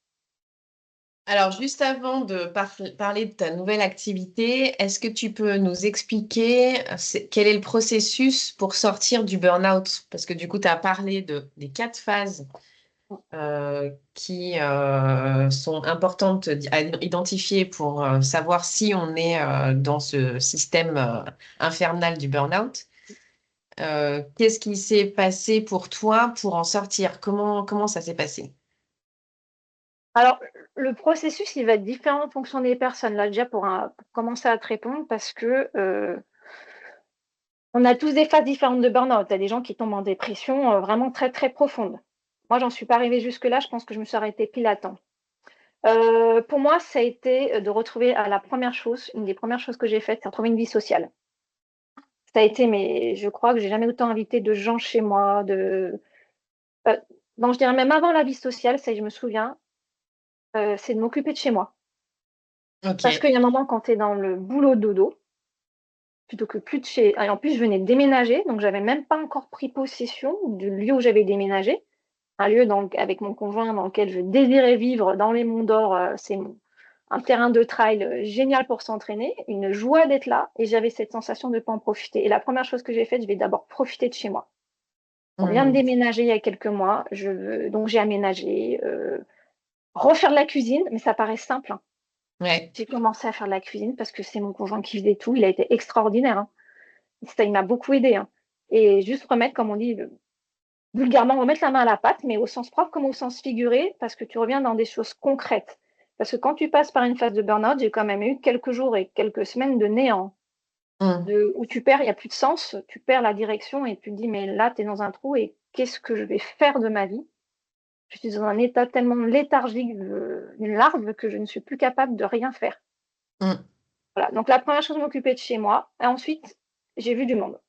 B: Alors, juste avant de parler de ta nouvelle activité, est-ce que tu peux nous expliquer quel est le processus pour sortir du burn-out? Parce que du coup, tu as parlé des 4 phases qui sont importantes à identifier pour savoir si on est dans ce système infernal du burn-out. Qu'est-ce qui s'est passé pour toi pour en sortir? Comment ça s'est passé?
A: Alors, le processus, il va être différent en fonction des personnes. Là, déjà pour commencer à te répondre parce que, on a tous des phases différentes de burn-out. Tu as des gens qui tombent en dépression, vraiment très, très profonde. Moi, j'en suis pas arrivée jusque-là, je pense que je me suis arrêtée pile à temps. Pour moi, ça a été, de retrouver la première chose, une des premières choses que j'ai faites, c'est retrouver une vie sociale. Ça a été mais je crois que j'ai jamais autant invité de gens chez moi, heu, non, je dirais même avant la vie sociale, ça je me souviens, c'est de m'occuper de chez moi. Parce
B: Ok.
A: qu'il y a un moment quand tu es dans le boulot dodo, plutôt que plus de chez et en plus je venais de déménager, donc j'avais même pas encore pris possession du lieu où j'avais déménagé. Un lieu avec mon conjoint dans lequel je désirais vivre dans les Monts d'Or, c'est mon un terrain de trail, génial pour s'entraîner, une joie d'être là et j'avais cette sensation de ne pas en profiter et la première chose que j'ai faite, je vais d'abord profiter de chez moi. On vient de
B: Hmm.
A: déménager il y a quelques mois, donc j'ai aménagé, refaire de la cuisine, mais ça paraît simple, hein.
B: Ouais.
A: J'ai commencé à faire de la cuisine parce que c'est mon conjoint qui faisait tout, il a été extraordinaire, hein. Ça, il m'a beaucoup aidé, hein et juste remettre, comme on dit, vulgairement, remettre la main à la pâte, mais au sens propre comme au sens figuré, parce que tu reviens dans des choses concrètes. Parce que quand tu passes par une phase de burn-out, j'ai quand même eu quelques jours et quelques semaines de néant,
B: Hmm.
A: où tu perds il y a plus de sens, tu perds la direction et tu te dis: «Mais là, tu es dans un trou et qu'est-ce que je vais faire de ma vie?» Je suis dans un état tellement léthargique une larve que je ne suis plus capable de rien faire.
B: Hmm.
A: Voilà, donc la première chose, m'occuper de chez moi et ensuite, j'ai vu du monde.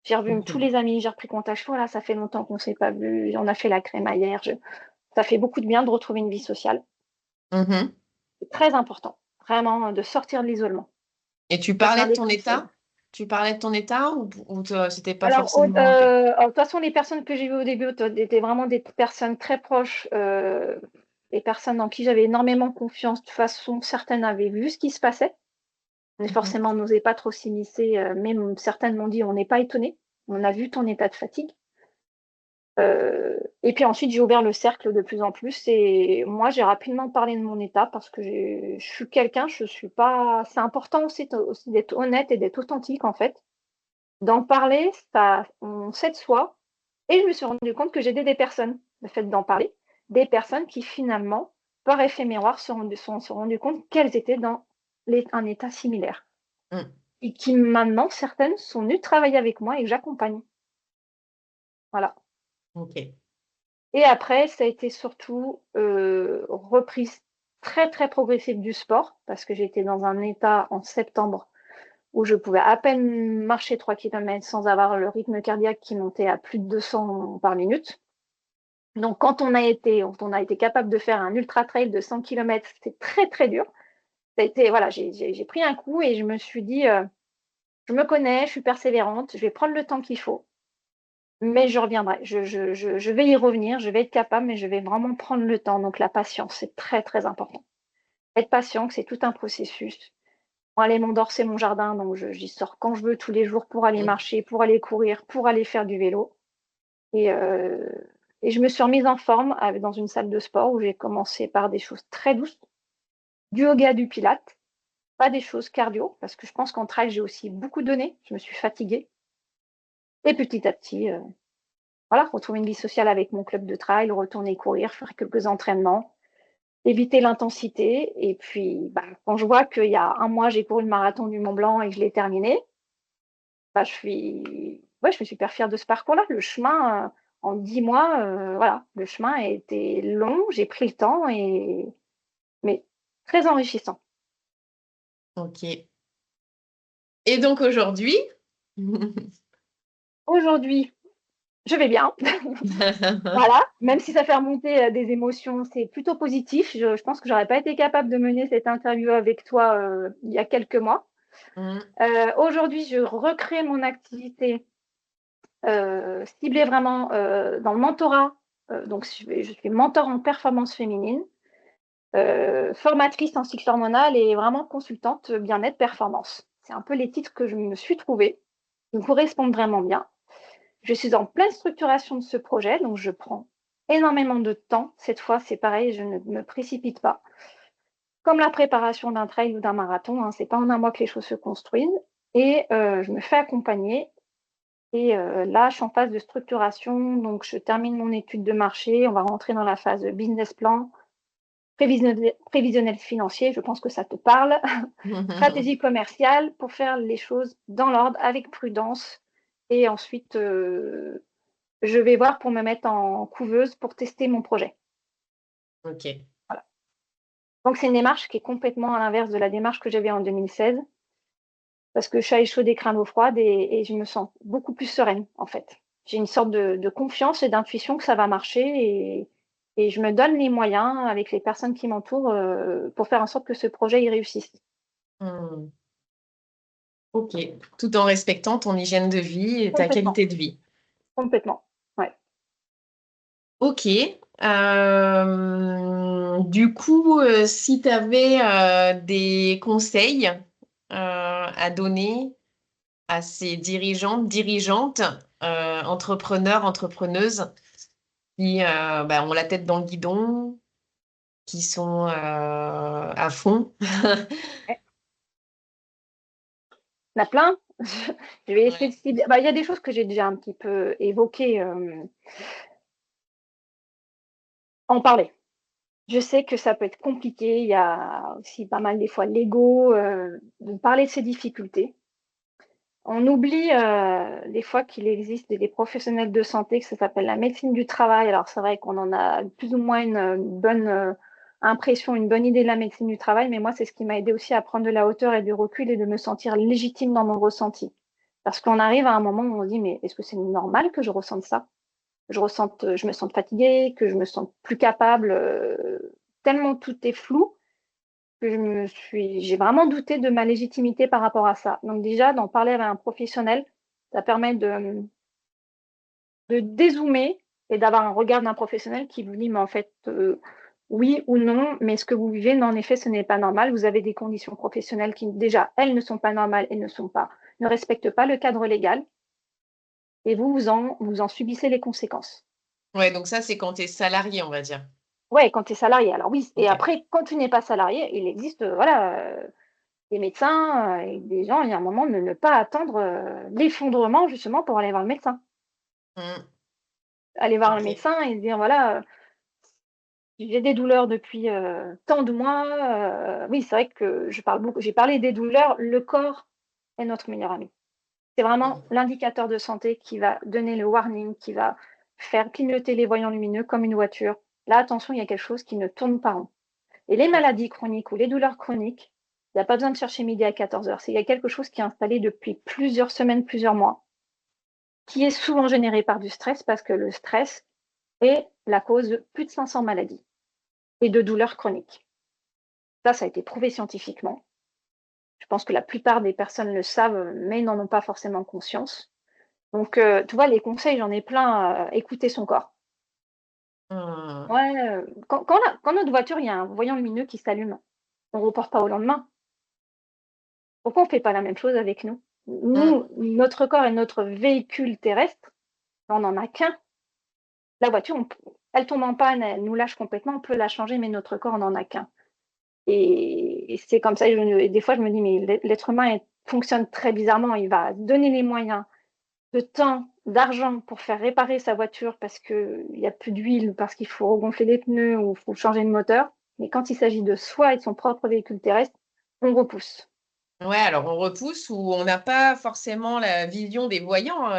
A: J'ai revu tous
B: OK.
A: les amis, j'ai repris contact. Je fais: «Oh ça fait longtemps qu'on ne s'est pas vu, on a fait la crémaillère». Ça fait beaucoup de bien de retrouver une vie sociale.
B: Mmh.
A: C'est très important, vraiment, de sortir de l'isolement.
B: Et tu
A: Ça, c'est
B: parlais
A: un
B: de
A: des
B: ton
A: conseils.
B: état? Tu parlais de ton état ou te c'était pas
A: Alors,
B: forcément
A: de toute façon, les personnes que j'ai vues au début étaient vraiment des personnes très proches, des personnes en qui j'avais énormément confiance. De toute façon, certaines avaient vu ce qui se passait, mais
B: mmh.
A: forcément, on n'osait pas trop s'immiscer, même certaines m'ont dit: «On n'est pas étonnés, on a vu ton état de fatigue». Et puis ensuite, j'ai ouvert le cercle de plus en plus et moi, j'ai rapidement parlé de mon état parce que je suis quelqu'un, je suis pas c'est important aussi d'être honnête et d'être authentique, en fait. D'en parler, ça on sait de soi et je me suis rendu compte que j'aidais des personnes, le fait d'en parler, des personnes qui finalement, par effet miroir, se sont rendues compte qu'elles étaient dans un état similaire
B: Mmh.
A: et qui maintenant, certaines sont venues travailler avec moi et que j'accompagne. Voilà.
B: OK.
A: Et après, ça a été surtout, reprise très, très progressive du sport parce que j'étais dans un état en septembre où je pouvais à peine marcher 3 kilomètres sans avoir le rythme cardiaque qui montait à plus de 200 par minute. Donc quand on a été capable de faire un ultra trail de 100 kilomètres, c'était très, très dur. Ça a été voilà, j'ai pris un coup et je me suis dit, «Je me connais, je suis persévérante, je vais prendre le temps qu'il faut, mais je reviendrai. Je vais y revenir, je vais être capable, mais je vais vraiment prendre le temps». Donc la patience, c'est très, très important. Être patient, que c'est tout un processus. Moi, les Monts d'Or, c'est mon jardin, donc j'y sors quand je veux tous les jours pour aller
B: Mmh.
A: marcher, pour aller courir, pour aller faire du vélo et heu et je me suis remise en forme dans une salle de sport où j'ai commencé par des choses très douces, du yoga, du pilates, pas des choses cardio parce que je pense qu'en trail, j'ai aussi beaucoup donné, je me suis fatiguée et petit à petit, voilà, retrouver une vie sociale avec mon club de trail, retourner courir, faire quelques entraînements, éviter l'intensité et puis, bah, quand je vois qu'il y a un mois, j'ai couru le marathon du Mont Blanc et que je l'ai terminé, bah, je suis super fière de ce parcours-là. Le chemin, en 10 mois, voilà, le chemin a été long, j'ai pris le temps mais très enrichissant.
B: OK. Et donc aujourd'hui?
A: Aujourd'hui, je vais bien, voilà, même si ça fait remonter, des émotions, c'est plutôt positif. Je pense que j'aurais pas été capable de mener cette interview avec toi, il y a quelques mois.
B: Mmh.
A: Aujourd'hui, je recrée mon activité, ciblée vraiment, dans le mentorat, donc je suis mentor en performance féminine, formatrice en cycle hormonal et vraiment consultante, bien-être performance. C'est un peu les titres que je me suis trouvés, qui me correspondent vraiment bien. Je suis en pleine structuration de ce projet, donc je prends énormément de temps. Cette fois, c'est pareil, je ne me précipite pas. Comme la préparation d'un trail ou d'un marathon, hein, c'est pas en un mois que les choses se construisent et je me fais accompagner et là, je suis en phase de structuration, donc je termine mon étude de marché. On va rentrer dans la phase business plan, prévisionnel financier, je pense que ça te parle. Stratégie commerciale pour faire les choses dans l'ordre, avec prudence et ensuite, je vais voir pour me mettre en couveuse pour tester mon projet.
B: OK.
A: Voilà. Donc c'est une démarche qui est complètement à l'inverse de la démarche que j'avais en 2016 parce que chat échaud des craintes d'eau froide et je me sens beaucoup plus sereine, en fait. J'ai une sorte de confiance et d'intuition que ça va marcher et je me donne les moyens avec les personnes qui m'entourent, pour faire en sorte que ce projet, il réussisse.
B: Mmh. OK. Tout en respectant ton hygiène de vie et ta
A: Complètement,
B: qualité de vie.
A: complètement. Ouais.
B: OK. Du coup, si tu avais, des conseils, à donner à ces dirigeantes, entrepreneurs, entrepreneuses qui, bah, ont la tête dans le guidon, qui sont, à fond.
A: Ouais. Il y en a plein. Je vais essayer de
B: Ouais.
A: cibler bah, il y a des choses que j'ai déjà un petit peu évoquées, en parler. Je sais que ça peut être compliqué, il y a aussi pas mal des fois l'ego, de parler de ses difficultés. On oublie, des fois qu'il existe des professionnels de santé que ça s'appelle la médecine du travail. Alors c'est vrai qu'on en a plus ou moins une bonne, impression, une bonne idée de la médecine du travail, mais moi, c'est ce qui m'a aidé aussi à prendre de la hauteur et du recul et de me sentir légitime dans mon ressenti. Parce qu'on arrive à un moment où on se dit, mais est-ce que c'est normal que je ressente ça? Je me sens fatiguée, que je me sens plus capable, tellement tout est flou que j'ai vraiment douté de ma légitimité par rapport à ça. Donc déjà, d'en parler avec un professionnel, ça permet de dézoomer et d'avoir un regard d'un professionnel qui vous dit: «Mais en fait, oui ou non, mais ce que vous vivez, en effet, ce n'est pas normal. Vous avez des conditions professionnelles qui déjà, elles ne sont pas normales et ne respectent pas le cadre légal et vous en subissez les conséquences».
B: Ouais, donc ça, c'est quand tu es salarié, on va dire.
A: Ouais, quand tu es salarié, alors oui, et
B: OK.
A: après quand tu n'es pas salarié, il existe, voilà, des médecins, et des gens, il y a un moment de ne pas attendre, l'effondrement justement pour aller voir le médecin.
B: Mmh.
A: Aller voir le
B: OK.
A: médecin et dire: «Voilà, j'ai des douleurs depuis, tant de mois», oui, c'est vrai que j'ai parlé des douleurs, le corps est notre meilleur ami. C'est vraiment
B: Mmh.
A: l'indicateur de santé qui va donner le warning, qui va faire clignoter les voyants lumineux comme une voiture. Là, attention, il y a quelque chose qui ne tourne pas rond. Et les
B: Ouais.
A: maladies chroniques ou les douleurs chroniques, il y a pas besoin de chercher midi à 14 heures. C'est Il y a quelque chose qui est installé depuis plusieurs semaines, plusieurs mois, qui est souvent généré par du stress parce que le stress est la cause de plus de 500 maladies et de douleurs chroniques. Ça a été prouvé scientifiquement. Je pense que la plupart des personnes le savent, mais n'en ont pas forcément conscience. Donc, tu vois, les conseils, j'en ai plein, écouter son corps.
B: Mmh.
A: Ouais, quand notre voiture, il y a un voyant lumineux qui s'allume, on ne reporte pas au lendemain. Pourquoi on ne fait pas la même chose avec nous?
B: Mmh.
A: Nous, notre corps est notre véhicule terrestre, on n'en a qu'un. La voiture, elle tombe en panne, elle nous lâche complètement, on peut la changer, mais notre corps, on n'en a qu'un. Et c'est comme ça, et des fois, je me dis: «Mais l'être humain fonctionne très bizarrement». Il va donner les moyens de temps, d'argent pour faire réparer sa voiture parce qu'il y a plus d'huile, parce qu'il faut regonfler les pneus ou il faut changer le moteur. Mais quand il s'agit de soi et de son propre véhicule terrestre, on repousse.
B: Ouais, alors on repousse ou on n'a pas forcément la vision des voyants,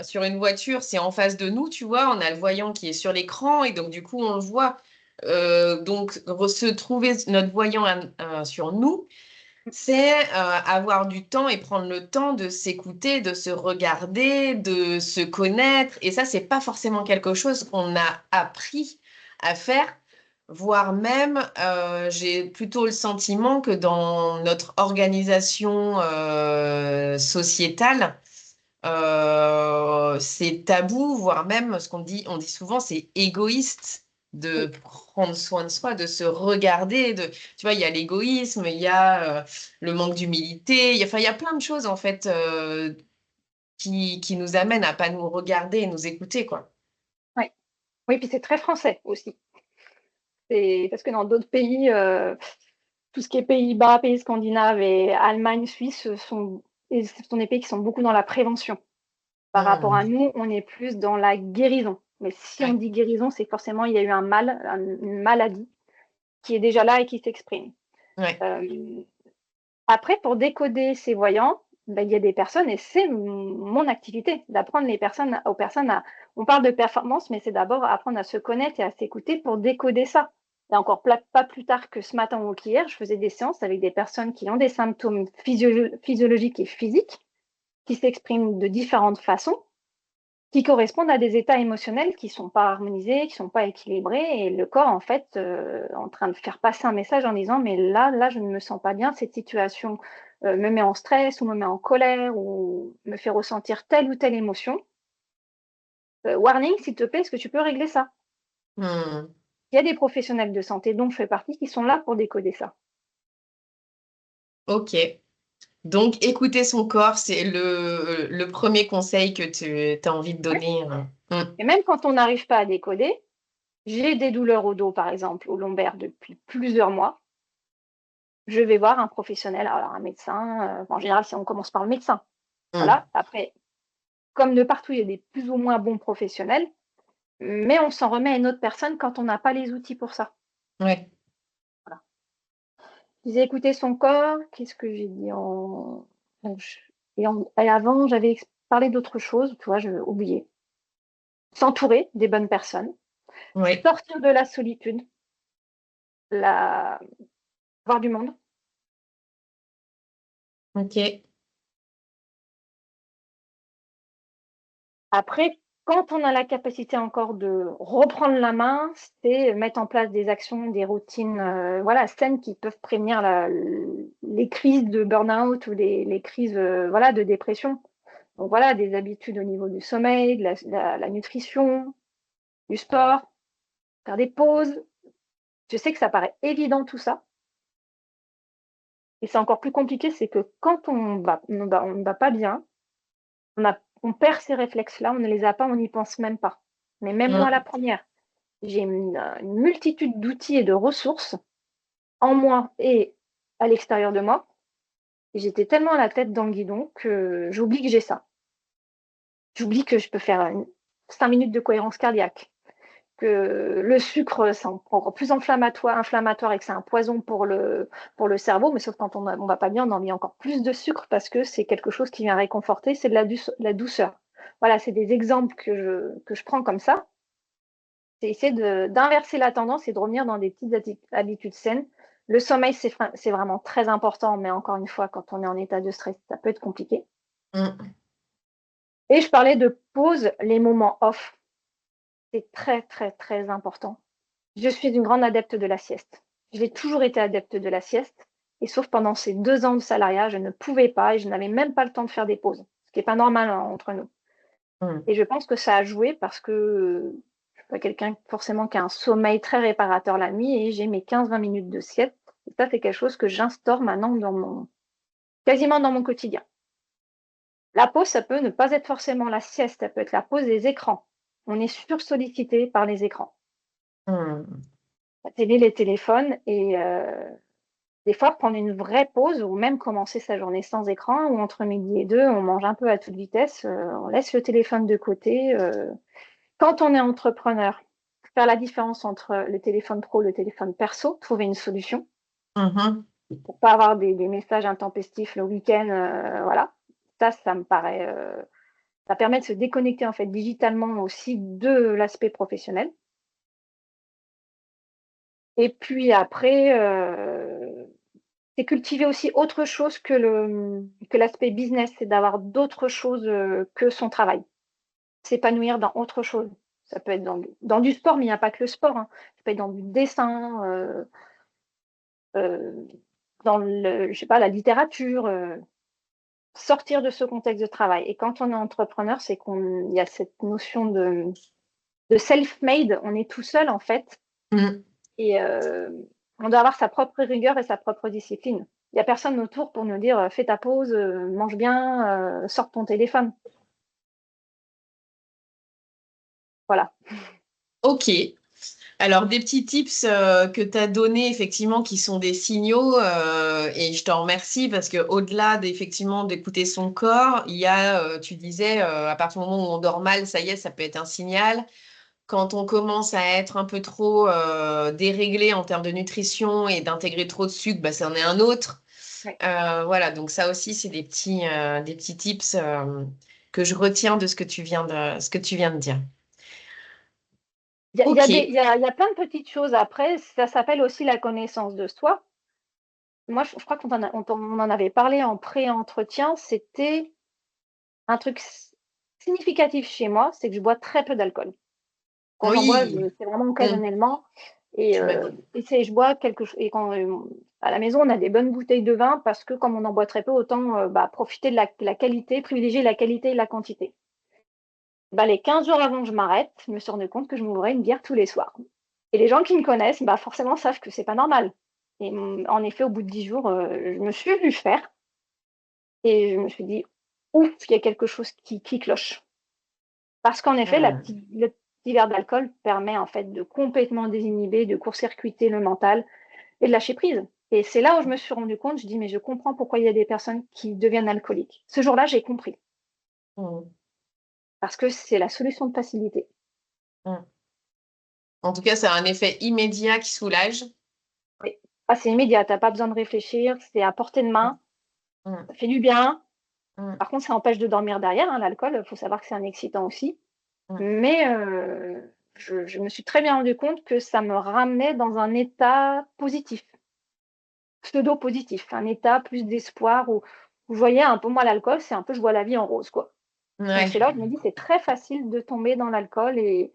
B: sur une voiture, c'est en face de nous, tu vois? On a le voyant qui est sur l'écran et donc du coup, on le voit. Donc re se trouver notre voyant sur nous, c'est, avoir du temps et prendre le temps de s'écouter, de se regarder, de se connaître et ça, c'est pas forcément quelque chose qu'on a appris à faire, voire même, j'ai plutôt le sentiment que dans notre organisation, sociétale, c'est tabou, voire même ce on dit souvent, c'est égoïste de
A: Oui.
B: prendre soin de soi, de se regarder, tu vois, il y a l'égoïsme, il y a, le manque d'humilité, enfin, il y a plein de choses en fait, qui nous amènent à pas nous regarder et nous écouter, quoi.
A: Oui, oui, puis c'est très français aussi. C'est parce que dans d'autres pays, tout ce qui est Pays-Bas, pays scandinaves et Allemagne, Suisse, ce sont des pays qui sont beaucoup dans la prévention. Par rapport à
B: Mmh.
A: nous, on est plus dans la guérison. Mais si on
B: Ouais,
A: dit guérison, c'est que forcément il y a eu une maladie qui est déjà là et qui s'exprime.
B: ouais.
A: Hem, Après pour décoder ces voyants, bah, il y a des personnes, et c'est mon activité d'apprendre aux personnes à on parle de performance, mais c'est d'abord apprendre à se connaître et à s'écouter pour décoder ça. Et encore pas plus tard que ce matin ou qu'hier, je faisais des séances avec des personnes qui ont des symptômes physiologiques et physiques, qui s'expriment de différentes façons, qui correspondent à des états émotionnels qui sont pas harmonisés, qui sont pas équilibrés, et le corps en fait, en train de faire passer un message en disant: «Mais là, je ne me sens pas bien, cette situation, me met en stress ou me met en colère ou me fait ressentir telle ou telle émotion. Warning, s'il te plaît, est-ce que tu peux régler ça?»
B: Mmh.
A: Il y a des professionnels de santé dont je fais partie qui sont là pour décoder ça.
B: OK. Donc écouter son corps, c'est le 1er conseil que tu as envie de
A: Ouais.
B: donner, mmh.
A: Et même quand on n'arrive pas à décoder, j'ai des douleurs au dos par exemple, au lombaire depuis plusieurs mois. Je vais voir un professionnel, alors un médecin, en général, si on commence par le médecin.
B: Mmh.
A: Voilà, après, comme de partout, il y a des plus ou moins bons professionnels, mais on s'en remet à une autre personne quand on n'a pas les outils pour ça.
B: Ouais.
A: Voilà. Je disais écouter son corps, qu'est-ce que j'ai dit en donc j et avant, j'avais parlé d'autre chose, tu vois, j'ai oublié. S'entourer des bonnes personnes,
B: Ouais.
A: sortir de la solitude. la voir du monde.
B: OK.
A: Après, quand on a la capacité encore de reprendre la main, c'est mettre en place des actions, des routines, voilà, saines qui peuvent prévenir les crises de burn-out ou les crises, voilà, de dépression. Donc voilà, des habitudes au niveau du sommeil, de la nutrition, du sport, faire des pauses. Je sais que ça paraît évident tout ça et c'est encore plus compliqué, c'est que quand on va pas bien, on perd ces réflexes-là, on ne les a pas, on n'y pense même pas. Mais même moi la
B: Mmh.
A: première. J'ai une multitude d'outils et de ressources en moi et à l'extérieur de moi. Et j'étais tellement la tête dans le guidon que j'oublie que j'ai ça. J'oublie que je peux faire 5 minutes de cohérence cardiaque, que le sucre, c'est encore plus inflammatoire et que c'est un poison pour le cerveau. Mais sauf quand on va pas bien, on a envie encore plus de sucre parce que c'est quelque chose qui vient réconforter, c'est de la douceur. Voilà, c'est des exemples que je prends comme ça. C'est essayer d'inverser la tendance et de revenir dans des petites habitudes saines. Le sommeil, c'est vraiment très important, mais encore une fois, quand on est en état de stress, ça peut être compliqué.
B: Mmh.
A: Et je parlais de pause, les moments off, c'est très, très, très important. Je suis une grande adepte de la sieste. J'ai toujours été adepte de la sieste, et sauf pendant ces 2 ans de salariat, je ne pouvais pas et je n'avais même pas le temps de faire des pauses, ce qui est pas normal, hein, entre nous.
B: Mmh.
A: Et je pense que ça a joué parce que je suis pas quelqu'un forcément qui a un sommeil très réparateur la nuit et j'ai mes 15-20 minutes de sieste. Et ça, c'est quelque chose que j'instaure maintenant quasiment dans mon quotidien. La pause, ça peut ne pas être forcément la sieste, ça peut être la pause des écrans. On est sursollicité par les écrans,
B: Mmh.
A: la télé, les téléphones et des fois prendre une vraie pause ou même commencer sa journée sans écran ou entre midi et 2, on mange un peu à toute vitesse, on laisse le téléphone de côté, quand on est entrepreneur, faire la différence entre le téléphone pro et le téléphone perso, trouver une solution
B: Mmh.
A: pour pas avoir des messages intempestifs le week-end, voilà. Ça me paraît, ça permet de se déconnecter, en fait, digitalement aussi de l'aspect professionnel et puis après, c'est cultiver aussi autre chose que l'aspect business, c'est d'avoir d'autres choses, que son travail. S'épanouir dans autre chose. Ça peut être dans du sport, mais il n'y a pas que le sport, hein. Ça peut être dans du dessin, heu, dans le je sais pas, la littérature, sortir de ce contexte de travail et quand on est entrepreneur, c'est qu'il y a cette notion de self-made, on est tout seul en fait
B: Mmh.
A: et on doit avoir sa propre rigueur et sa propre discipline. Il y a personne autour pour nous dire: «Fais ta pause, mange bien, sors ton téléphone». Voilà.
B: OK. Alors des petits tips, que tu as donnés effectivement qui sont des signaux, et je t'en remercie parce qu'au-delà d'effectivement d'écouter son corps, il y a, tu disais, à partir du moment où on dort mal, ça y est, ça peut être un signal. Quand on commence à être un peu trop, déréglé en termes de nutrition et d'intégrer trop de sucre, bah, c'en est un autre.
A: Ouais.
B: Voilà, donc ça aussi, c'est des petits tips, que je retiens de ce que tu viens de dire. OK.
A: Il y a plein de petites choses après, ça s'appelle aussi la connaissance de soi. Moi, je crois qu'on en avait parlé en pré-entretien, c'était un truc significatif chez moi, c'est que je bois très peu d'alcool. Quand j'en bois,
B: Oui.
A: c'est vraiment
B: Mmh.
A: occasionnellement
B: Tu m'as dit.
A: et c'est je bois quelque chose et quand, à la maison, on a des bonnes bouteilles de vin parce que comme on en boit très peu, autant, profiter de la qualité, privilégier la qualité et la quantité. Bah, les 15 jours avant que je m'arrête, je me suis rendu compte que je m'ouvrais une bière tous les soirs et les gens qui me connaissent, bah, forcément savent que c'est pas normal et en effet, au bout de 10 jours, je me suis vue faire et je me suis dit: «Ouf, il y a quelque chose qui cloche». Parce qu'en effet,
B: Mmh.
A: le petit verre d'alcool permet en fait de complètement désinhiber, de court-circuiter le mental et de lâcher prise. Et c'est là où je me suis rendu compte, je dis: «Mais je comprends pourquoi il y a des personnes qui deviennent alcooliques». Ce jour-là, j'ai compris,
B: Mmh.
A: parce que c'est la solution de facilité.
B: Mmh. En tout cas, ça a un effet immédiat qui soulage.
A: Oui. Ah, c'est immédiat, tu as pas besoin de réfléchir, c'est à portée de
B: Mmh.
A: main,
B: Mmh.
A: ça fait du bien.
B: Mmh.
A: Par contre, ça empêche de dormir derrière, hein, l'alcool, il faut savoir que c'est un excitant aussi.
B: Mmh.
A: Mais je me suis très bien rendu compte que ça me ramenait dans un état positif, pseudo-positif, un état plus d'espoir où je voyais un peu moi l'alcool, c'est un peu je vois la vie en rose, quoi. Donc
B: Ouais.
A: c'est là où je me dis: «C'est très facile de tomber dans l'alcool» et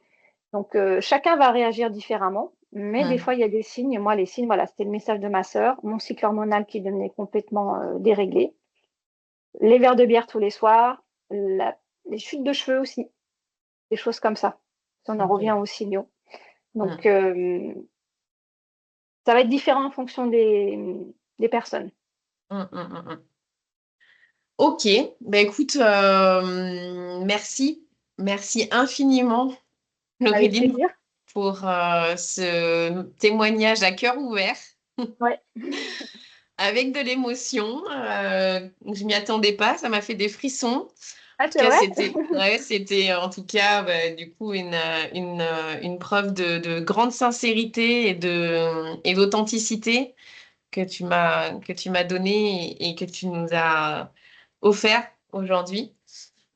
A: donc chacun va réagir différemment, mais des
B: Mmh.
A: fois il y a des signes. Moi les signes, voilà, c'était le message de ma sœur, mon cycle hormonal qui devenait complètement, déréglé, les verres de bière tous les soirs, la les chutes de cheveux aussi, des choses comme ça. Si on en revient
B: OK.
A: aux signaux. Donc
B: Mmh.
A: ça va être différent en fonction des personnes.
B: Mmh, mmh, mmh, mmh. OK. Bah, écoute, merci. Merci infiniment,
A: Avec
B: Laureline,
A: plaisir.
B: pour, ce témoignage à cœur ouvert,
A: Ouais.
B: avec de l'émotion. Je m'y attendais pas, ça m'a fait des frissons.
A: Ah,
B: En tout
A: c'est
B: cas,
A: vrai?
B: c'était en tout cas, bah, du coup, une preuve de grande sincérité et d'authenticité que tu m'as donné et que tu nous as offert aujourd'hui.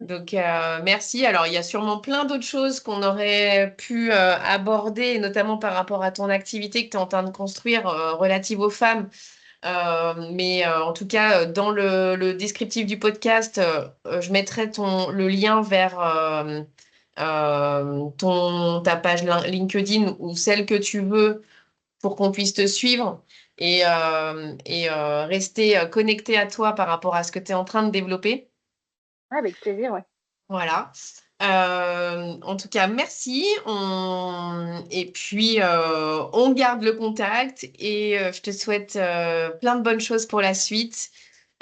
B: Donc, merci. Alors, il y a sûrement plein d'autres choses qu'on aurait pu aborder, notamment par rapport à ton activité que tu es en train de construire relative aux femmes. Mais en tout cas, dans le descriptif du podcast, je mettrai le lien vers ta page LinkedIn ou celle que tu veux pour qu'on puisse te suivre et rester connecté à toi par rapport à ce que tu es en train de développer.
A: Ouais, avec plaisir, ouais.
B: Voilà. En tout cas, merci. Et puis, on garde le contact et je te souhaite plein de bonnes choses pour la suite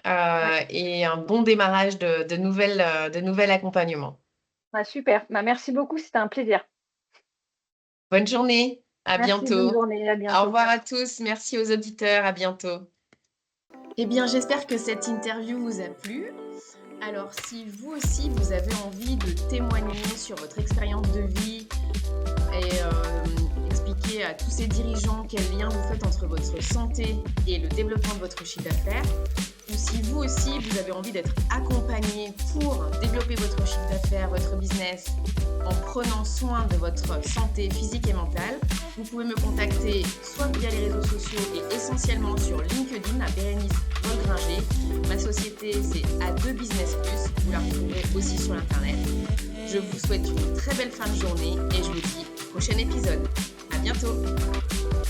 A: Ouais.
B: et un bon démarrage de nouvel accompagnement.
A: Ouais, super. Bah, merci beaucoup, c'était un plaisir.
B: Bonne journée, à
A: Merci, bonne
B: bientôt.
A: journée, à
B: Au
A: bientôt.
B: revoir à tous, merci aux auditeurs, à bientôt. Eh bien, j'espère que cette interview vous a plu. Alors, si vous aussi, vous avez envie de témoigner sur votre expérience de vie et expliquer à tous ces dirigeants quel lien vous faites entre votre santé et le développement de votre chiffre d'affaires, ou si vous aussi, vous avez envie d'être accompagné pour développer votre chiffre d'affaires, votre business, en prenant soin de votre santé physique et mentale, vous pouvez me contacter soit via les réseaux sociaux et essentiellement sur LinkedIn à Bérénice Volgringer. Ma société, c'est A2 Business Plus. Vous la retrouverez aussi sur Internet. Je vous souhaite une très belle fin de journée et je vous dis au prochain épisode. À bientôt!